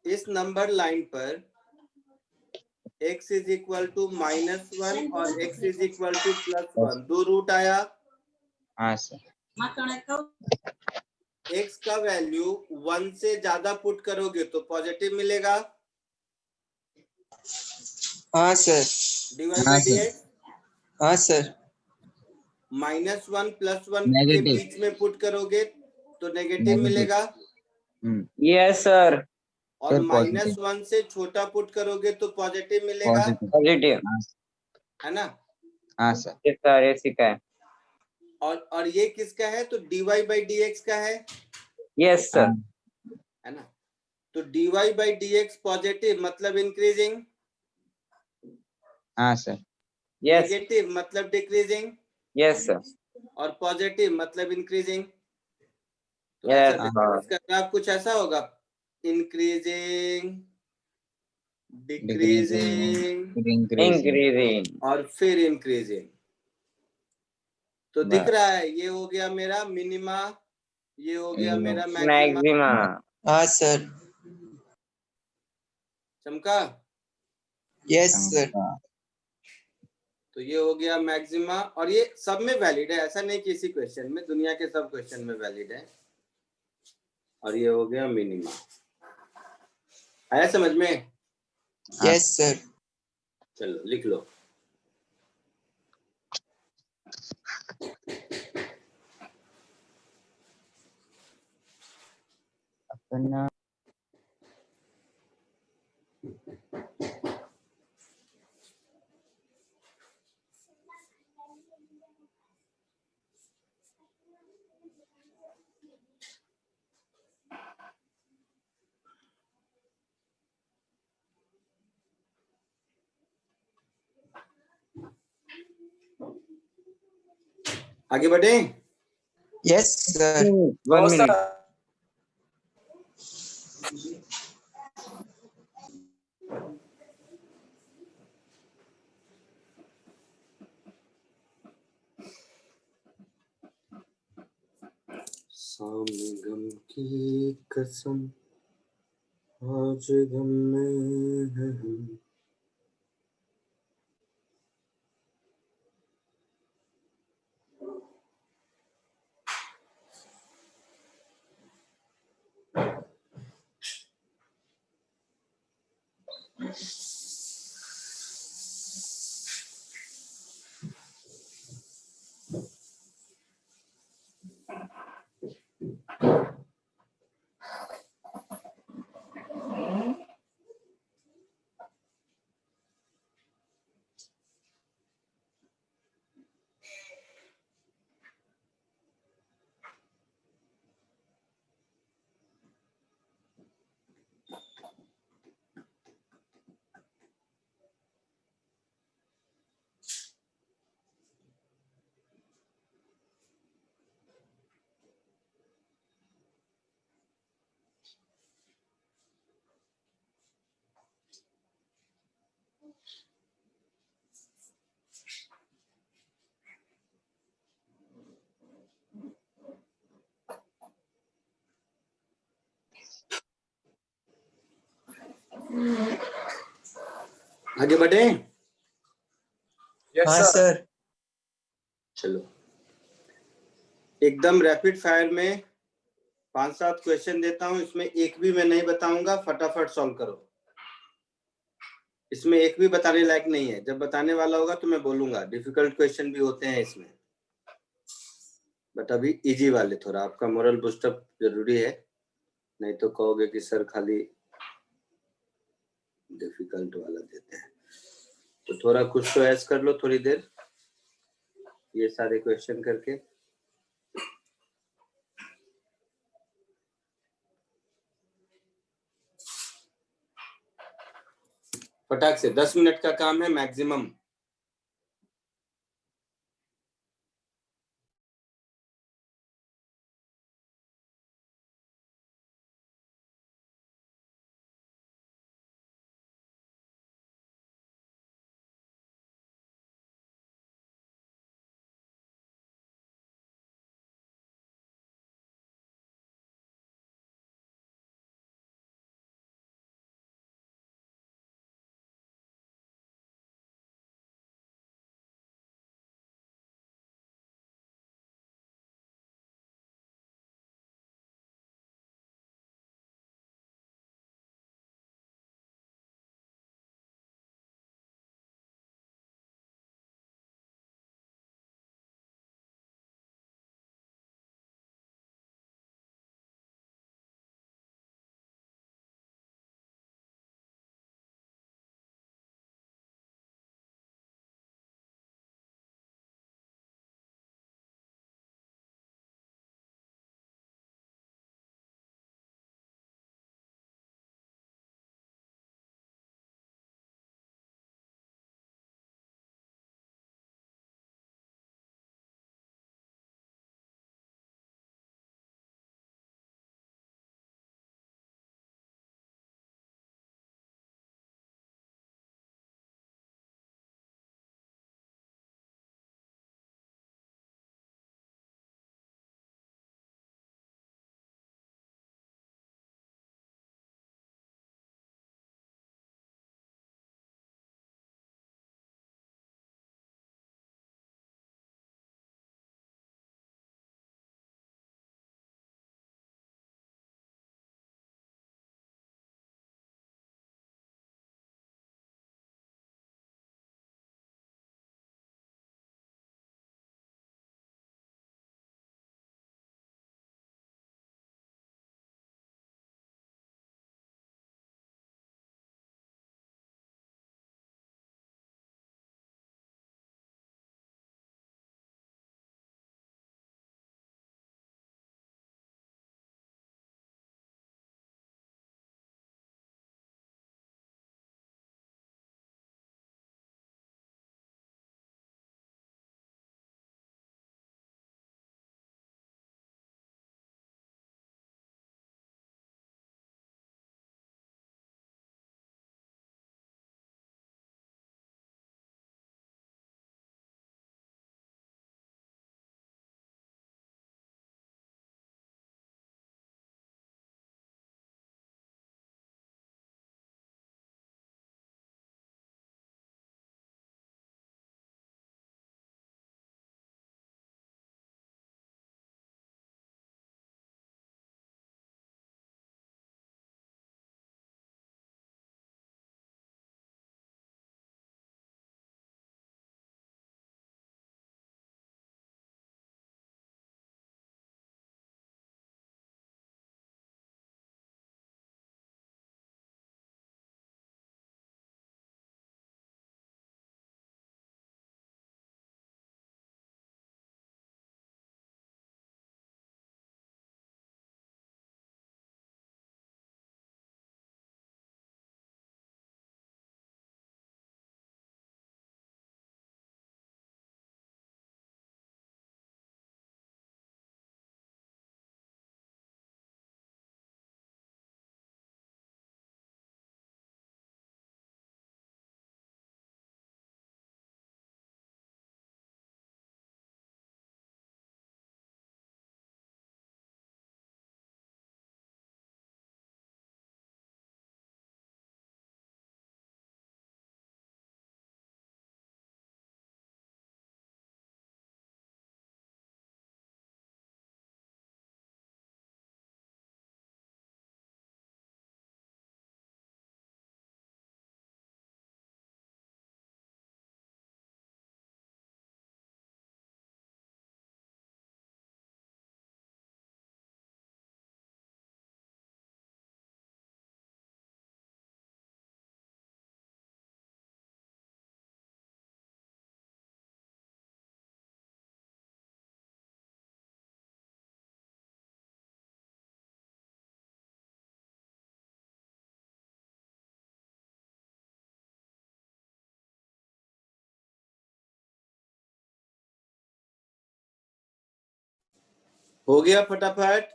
इस नंबर लाइन पर x इज इक्वल टू -1 और x इज इक्वल टू +1, दो रूट आया। हाँ सर। x का वैल्यू 1 से ज्यादा पुट करोगे तो पॉजिटिव मिलेगा। हाँ सर। dy बाई dx हाँ सर। -1 +1 के बीच में पुट करोगे तो नेगेटिव मिलेगा। Yes sir. और -1 से छोटा पुट करोगे तो पॉजिटिव मिलेगा, पॉजिटिव है ना। हाँ सर। यस सर, ये सीखा है। और ये किसका है, तो dy बाई dx का है, यस सर। है ना। तो dy बाई dx पॉजिटिव मतलब इंक्रीजिंग, हाँ सर। यस। नेगेटिव मतलब डिक्रीजिंग, यस सर। और पॉजिटिव मतलब इंक्रीजिंग। तो Yes, ऐसा देखो, इसका ग्राफ कुछ ऐसा होगा, इंक्रीजिंग, डिक्रीजिंग इंक्रीजिंग। और फिर इंक्रीजिंग। तो दिख रहा है, ये हो गया मेरा मिनिमा, ये हो गया मेरा मैक्सिमा। मैक्सिमा। हाँ सर। चमका। Yes sir. तो ये हो गया मैक्सिमा, और ये सब में वैलिड है, ऐसा नहीं कि इसी क्वेश्चन में, दुनिया के सब क्वेश्चन में वैलिड है। और ये हो गया मिनिमा। आया समझ में? Yes sir. चलो लिख लो। अपना आगे बढ़े। Yes sir. 1 मिनट। सामने गम की कसम, आज गम में है हम। आगे बढ़े। हाँ सर। चलो एकदम रैपिड फायर में 5-7 क्वेश्चन देता हूं, इसमें एक भी मैं नहीं बताऊंगा, फटाफट सॉल्व करो। इसमें एक भी बताने लायक नहीं है, जब बताने वाला होगा तो मैं बोलूंगा डिफिकल्ट क्वेश्चन भी होते हैं इसमें। बट अभी इजी वाले थोड़ा आपका मोरल बूस्टअप जरूरी है, नहीं तो कहोगे कि सर खाली डिफिकल्ट वाला देते हैं। तो थोड़ा कुछ तो ऐस कर लो थोड़ी देर ये सारे क्वेश्चन करके। फटाक से 10 मिनट का काम है मैक्सिमम। हो गया फटाफट?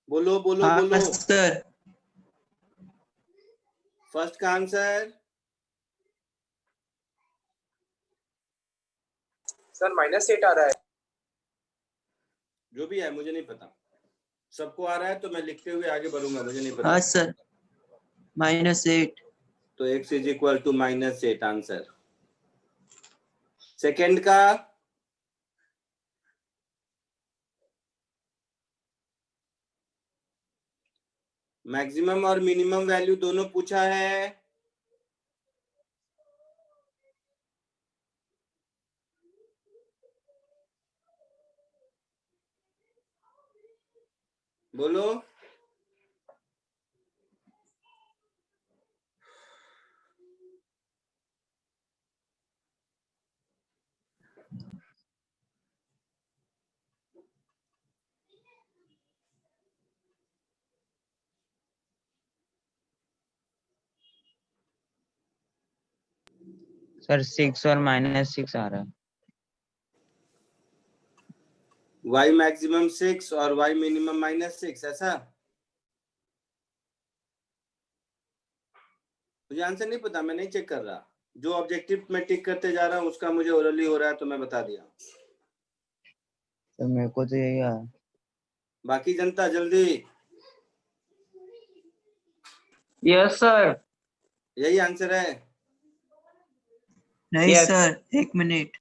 बोलो बोलो हाँ बोलो। सर। फर्स्ट का आंसर सर -8 आ रहा है। जो भी है मुझे नहीं पता, सबको आ रहा है तो मैं लिखते हुए आगे बढ़ूंगा, मुझे नहीं पता। हाँ सर, -8। तो x is equal to -8 answer. Second का मैक्सिमम और मिनिमम वैल्यू दोनों पूछा है। बोलो। सर 6 और -6 आ रहा है। y मैक्सिमम 6 और y मिनिमम -6, ऐसा? मुझे आंसर नहीं पता, मैं नहीं चेक कर रहा। जो ऑब्जेक्टिव में टिक करते जा रहा हूँ उसका मुझे ओरली हो रहा है तो मैं बता दिया। तो मेरे को तो यही आया। बाकी जनता जल्दी। Yes sir. यही आंसर है। नहीं Yes. Sir, 1 minute.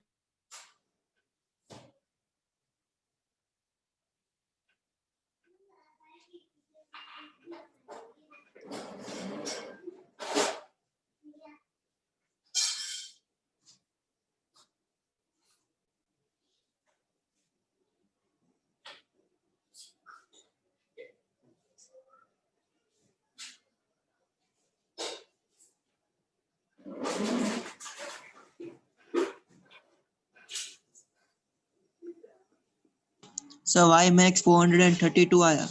Sir y max 432 आया।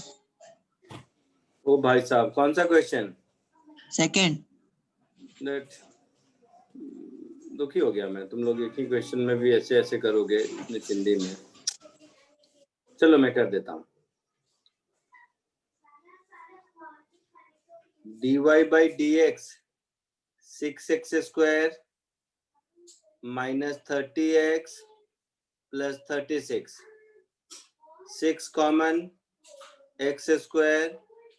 ओ भाई साहब, कौन सा क्वेश्चन? सेकंड। दुखी हो गया मैं, तुम लोग एक ही क्वेश्चन में भी ऐसे ऐसे करोगे इतनी चिंदी में। चलो मैं कर देता हूँ। dy by dx 6x square -30x plus 36, 6 common, x square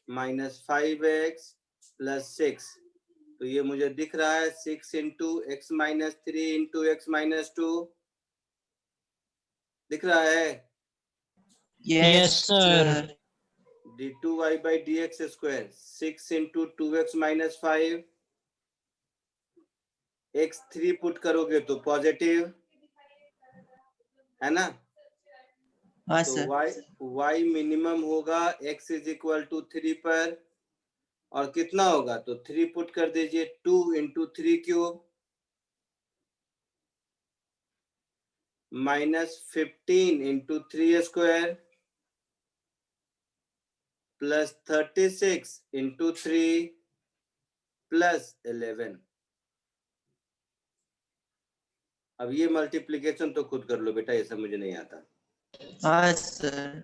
-5x plus 6, तो ये मुझे दिख रहा है 6 into x minus 3 into x minus 2, दिख रहा है? Yes sir. Sir. d2y by dx square 6 into 2x minus 5, x3 put करोगे तो पॉजिटिव है ना? हाँ तो सर। y मिनिमम होगा x इज इक्वल टू 3 पर, और कितना होगा? तो 3 पुट कर दीजिए, 2 into 3 cube -15 into 3 square plus 36 into 3 plus 11। अब ये मल्टीप्लिकेशन तो खुद कर लो बेटा, ये सब मुझे नहीं आता। हाँ सर।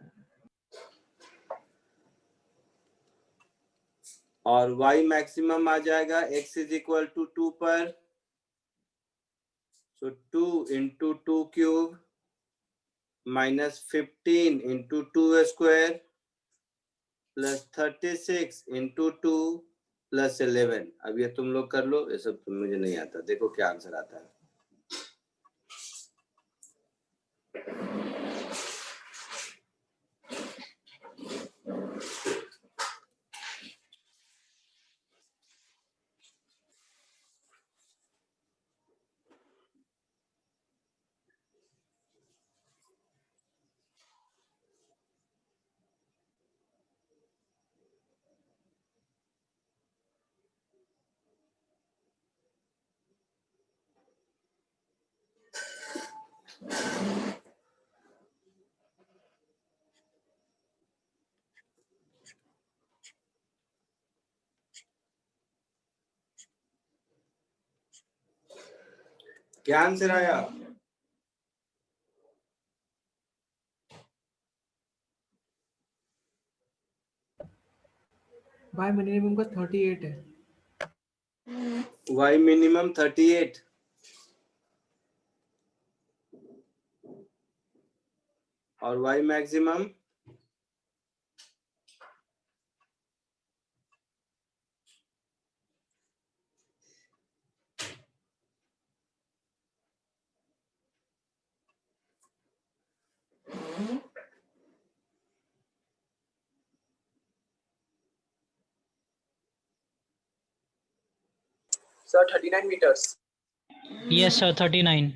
और y मैक्सिमम आ जाएगा x इज इक्वल टू 2 पर, सो 2 into 2 cube -15 into 2 square plus 36 into 2 plus 11। अब ये तुम लोग कर लो, ये सब मुझे नहीं आता। देखो क्या आंसर आता है। क्या आंसर आया? बाय मिनिमम का 38 है। y मिनिमम 38 और y maximum Sir, 39 meters. Yes, sir. 39.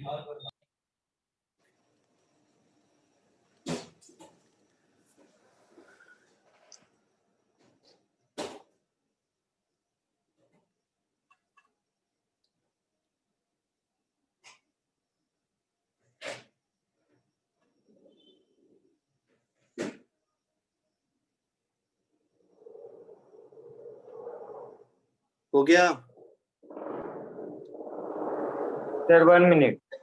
हो गया? Sir 1 minute.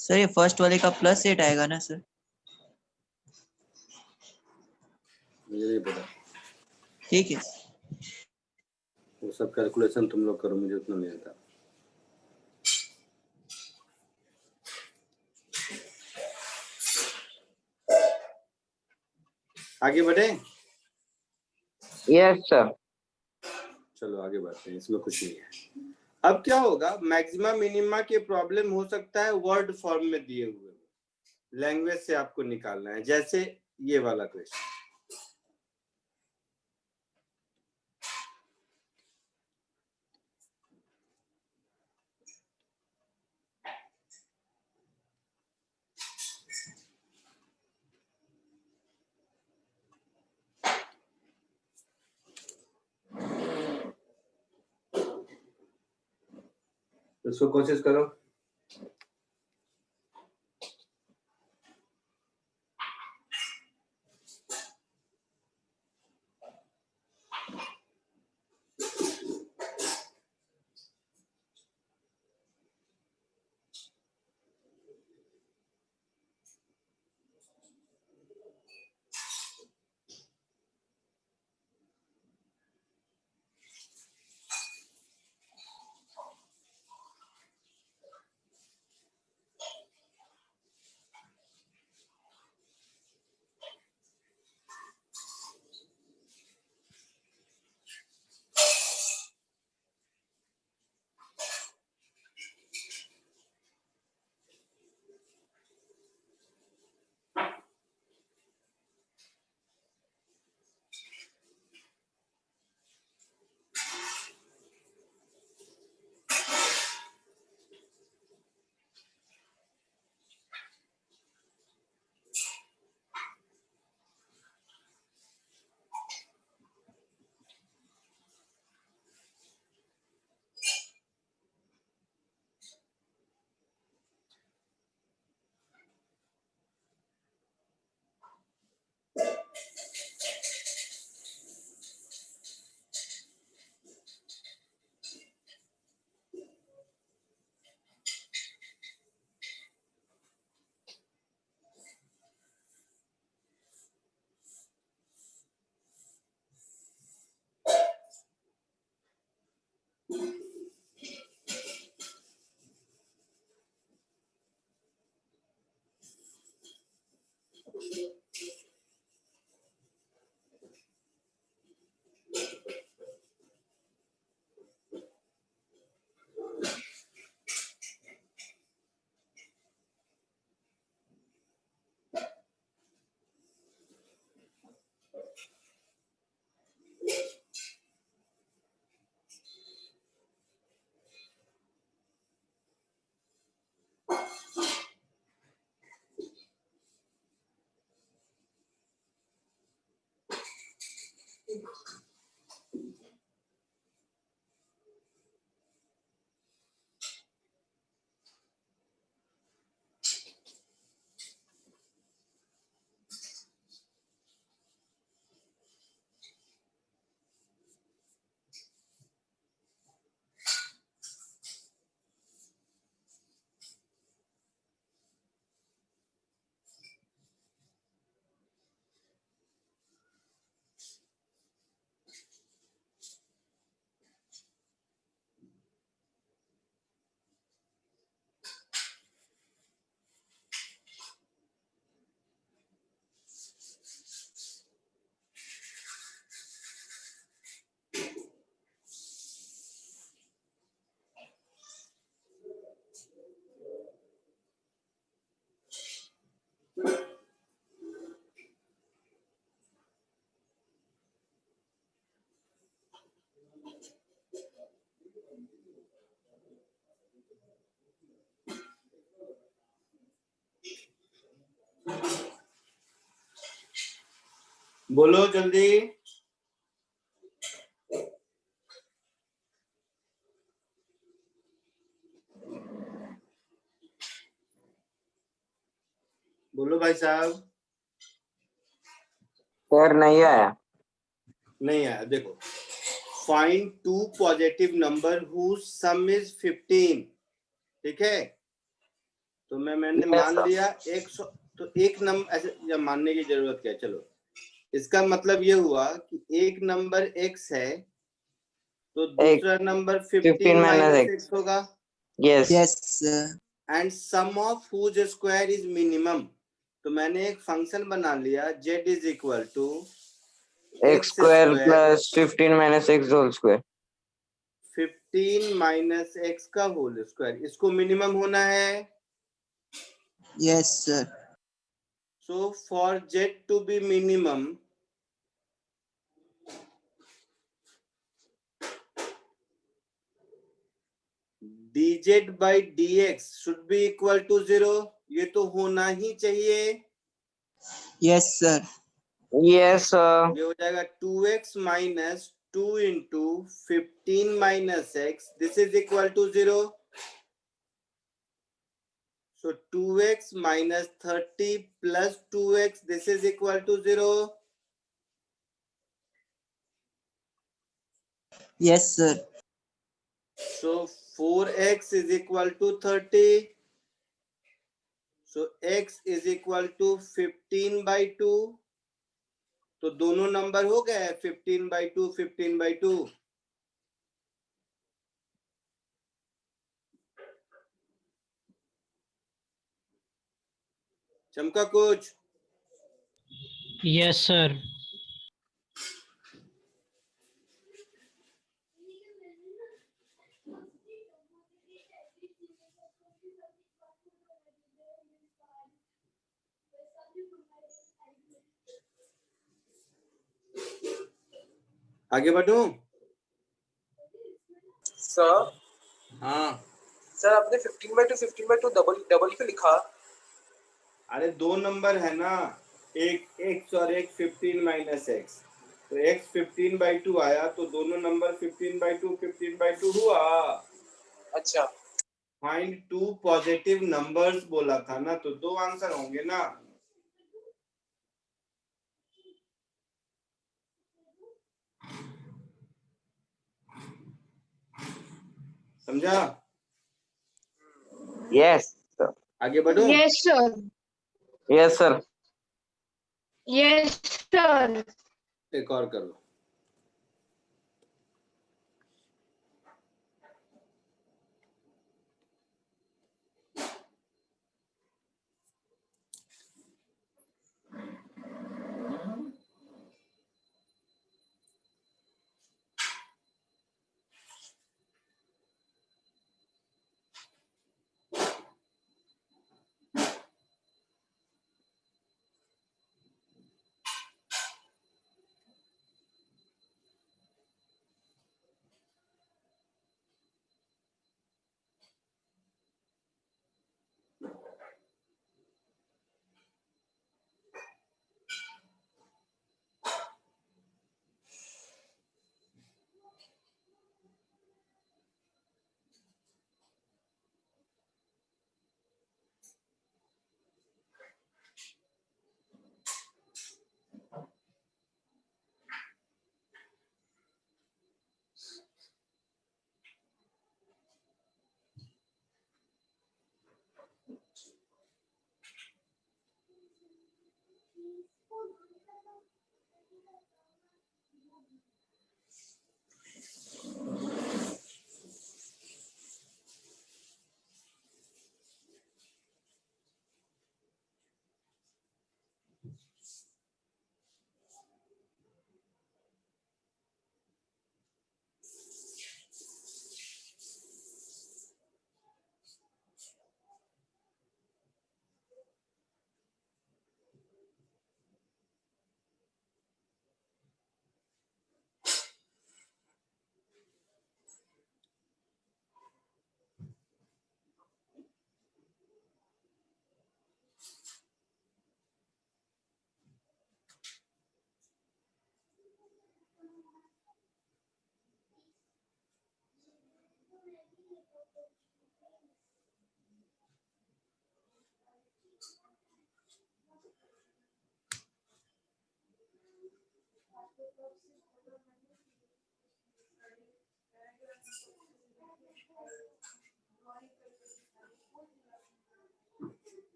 सर ये फर्स्ट वाले का +8 आएगा ना सर? मुझे नहीं पता, ठीक है। वो सब कैलकुलेशन तुम लोग करो, मुझे उतना नहीं आता। आगे बढ़े? Yes sir. चलो आगे बढ़ते हैं, इसमें कुछ नहीं है। अब क्या होगा, मैक्सिमा मिनिमा के प्रॉब्लम हो सकता है वर्ड फॉर्म में दिए हुए, लैंग्वेज से आपको निकालना है, जैसे ये वाला क्वेश्चन। इसको कोशिश करो। बोलो जल्दी। बोलो भाई साहब। सर नहीं आया। नहीं आया। देखो, find two positive number whose sum is 15। ठीक है, तो मैंने Yes, मान sir. लिया 100, तो एक नंबर ऐसे या मानने की जरूरत क्या है। चलो, इसका मतलब ये हुआ कि एक नंबर x है तो दूसरा number 15 minus minus x. X होगा। Yes. yes sir, and sum of whose square is minimum. तो मैंने एक फंक्शन बना लिया z is equal to X square plus 15 minus x whole square. 15 minus X का होल स्क्वायर, इसको minimum होना है। yes sir, so for z to be minimum, dz by dx should be equal to 0। ये तो होना ही चाहिए। yes sir, Yes, sir. ये हो जाएगा 2x minus 2 into 15 minus X, this is equal to 0। So 2x minus 30 plus 2x, this is equal to 0। yes sir, so 4x is equal to 30। So x is equal to 15 by 2। तो दोनों number हो गए 15 by 2, 15 by 2। चमका कुछ? Yes, sir. आगे बढ़ूं? Sir हाँ, sir आपने 15/2 double double क्यों लिखा? अरे दो नंबर है ना, एक x और एक 15 माइनस एक्स। तो x 15 बाई 2 आया तो दोनों नंबर 15 बाई 2, 15 बाई 2 हुआ। अच्छा, फाइंड टू पॉजिटिव नंबर्स बोला था ना, तो दो आंसर होंगे ना। समझा? Yes, sir. आगे बढ़ूं? Yes, sir. Yes, sir. Yes, sir. एक और करो।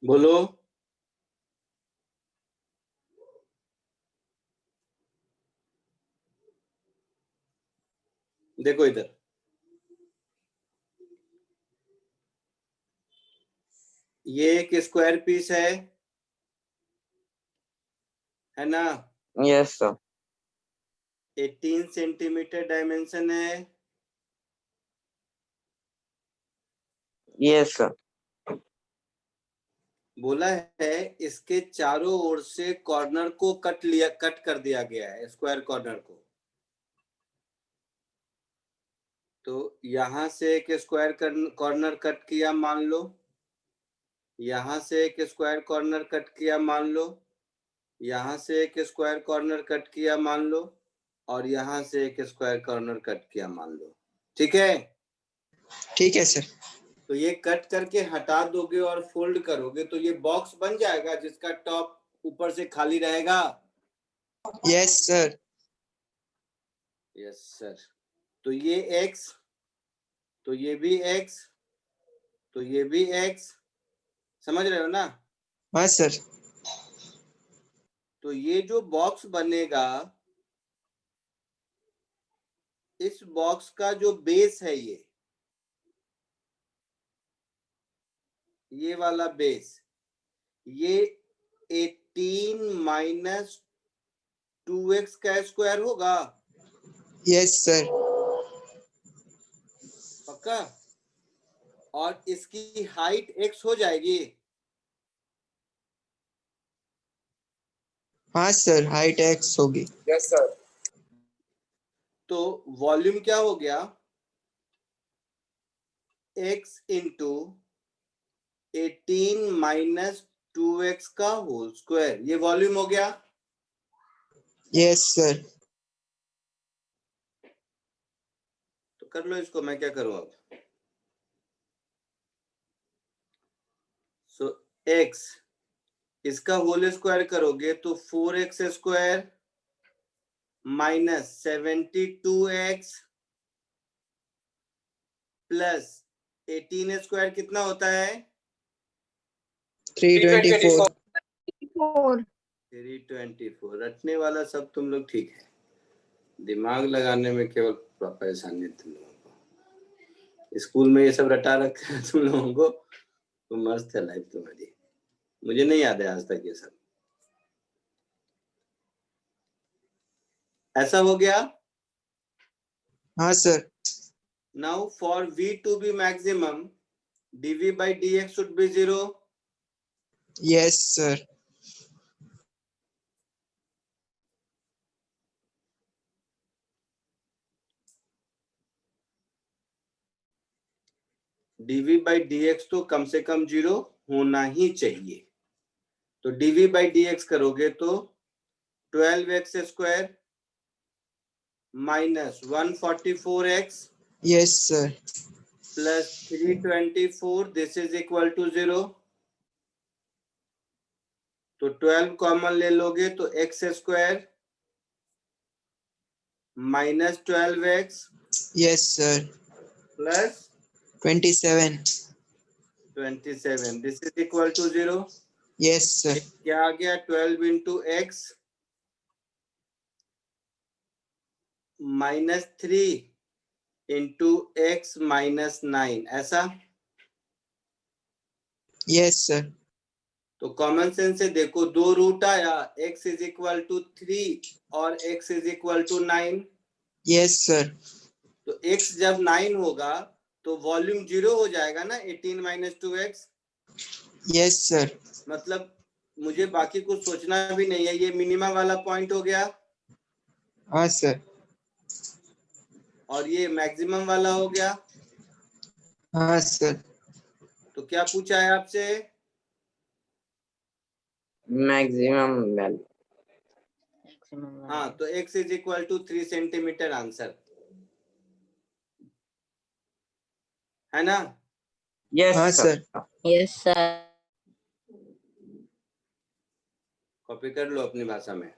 बोलो। देखो इधर, ये एक स्क्वायर पीस है ना? Yes, sir. 18 सेंटीमीटर डायमेंशन है। Yes, sir. बोला है इसके चारों ओर से कॉर्नर को कट कर दिया गया है, स्क्वायर कॉर्नर को। तो यहां से एक स्क्वायर कॉर्नर कट किया मान लो, यहां से एक स्क्वायर कॉर्नर कट किया मान लो, यहां से एक स्क्वायर कॉर्नर कट किया मान लो, और यहां से एक स्क्वायर कॉर्नर कट किया मान लो। ठीक है? ठीक है सर। तो ये कट करके हटा दोगे और फोल्ड करोगे तो ये बॉक्स बन जाएगा जिसका टॉप ऊपर से खाली रहेगा। Yes sir. Yes sir. तो ये x तो ये भी x, तो ये भी x, समझ रहे हो ना? हाँ सर। तो ये जो बॉक्स बनेगा, इस बॉक्स का जो बेस है ये वाला बेस, ये 18 माइनस 2x का स्क्वायर होगा। Yes sir. पक्का? और इसकी हाइट x हो जाएगी। हाँ सर, हाइट x होगी। Yes sir. तो वॉल्यूम क्या हो गया? x इंटू 18 माइनस 2x का होल स्क्वायर, ये वॉल्यूम हो गया। Yes sir. तो कर लो इसको, मैं क्या करूं अब? सो x, इसका होल स्क्वायर करोगे तो 4x square minus 72x plus 18 square कितना होता है? 324। 4. 324। रटने वाला सब तुम लोग ठीक है, दिमाग लगाने में केवल परेशानी है तुम लोगों को। स्कूल में ये सब रटा रखा है तुम लोगों को, तो मस्त है लाइफ तुम्हारी। मुझे नहीं याद है आज तक ये सब। ऐसा हो गया। हाँ sir. Now for v to be maximum, dv by dx should be 0. Yes sir. dv by dx तो कम से कम 0 होना ही चाहिए। तो dv by dx करोगे तो 12x square minus 144x yes sir. Plus 324, this is equal to 0। तो 12 common ले लोगे तो x square minus 12x yes sir. Plus 27। 27, this is equal to 0। Yes sir. क्या आ गया? 12 into x minus 3 into x minus 9, ऐसा। Yes sir. तो common sense से देखो, दो रूट आया, x इज इक्वल टू 3 और x is equal to 9। Yes sir. तो x जब 9 होगा तो वॉल्यूम 0 हो जाएगा ना, 18 माइनस 2x। Yes sir. मतलब मुझे बाकी कुछ सोचना भी नहीं है, ये मिनिमम वाला पॉइंट हो गया हाँ सर। और ये मैक्सिमम वाला हो गया। हाँ सर। तो क्या पूछा है आपसे? Maximum value. हाँ, तो x is equal to 3 centimetre answer है ना? यस हाँ sir. Sir. Yes sir. Copy कर लो अपनी भाषा में।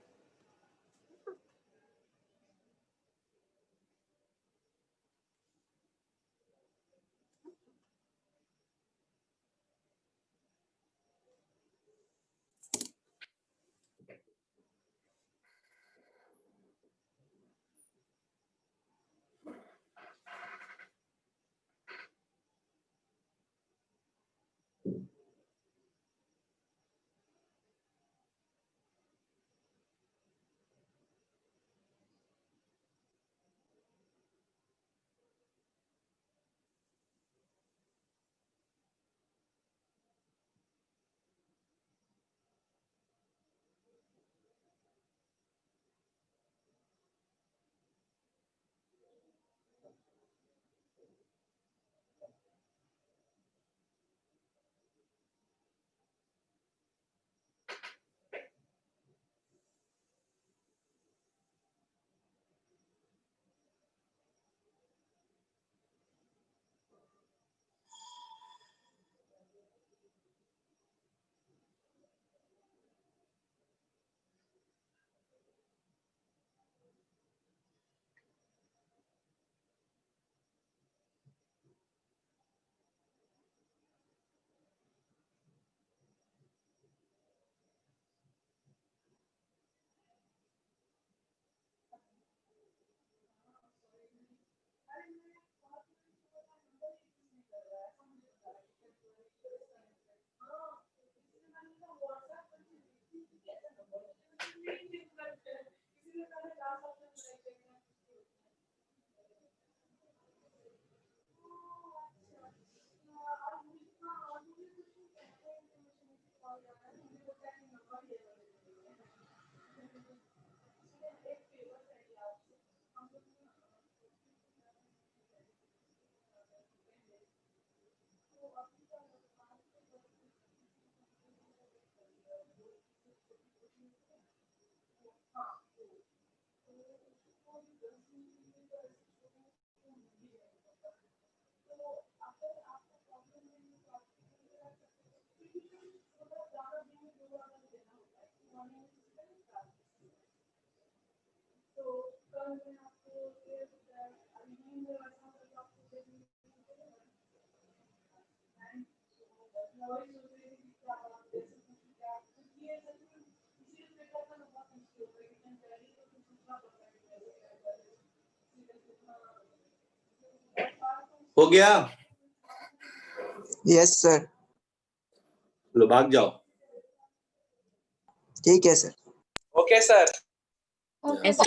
हो गया? यस सर, लो भाग जाओ। ठीक है sir. Okay sir. Okay, sir.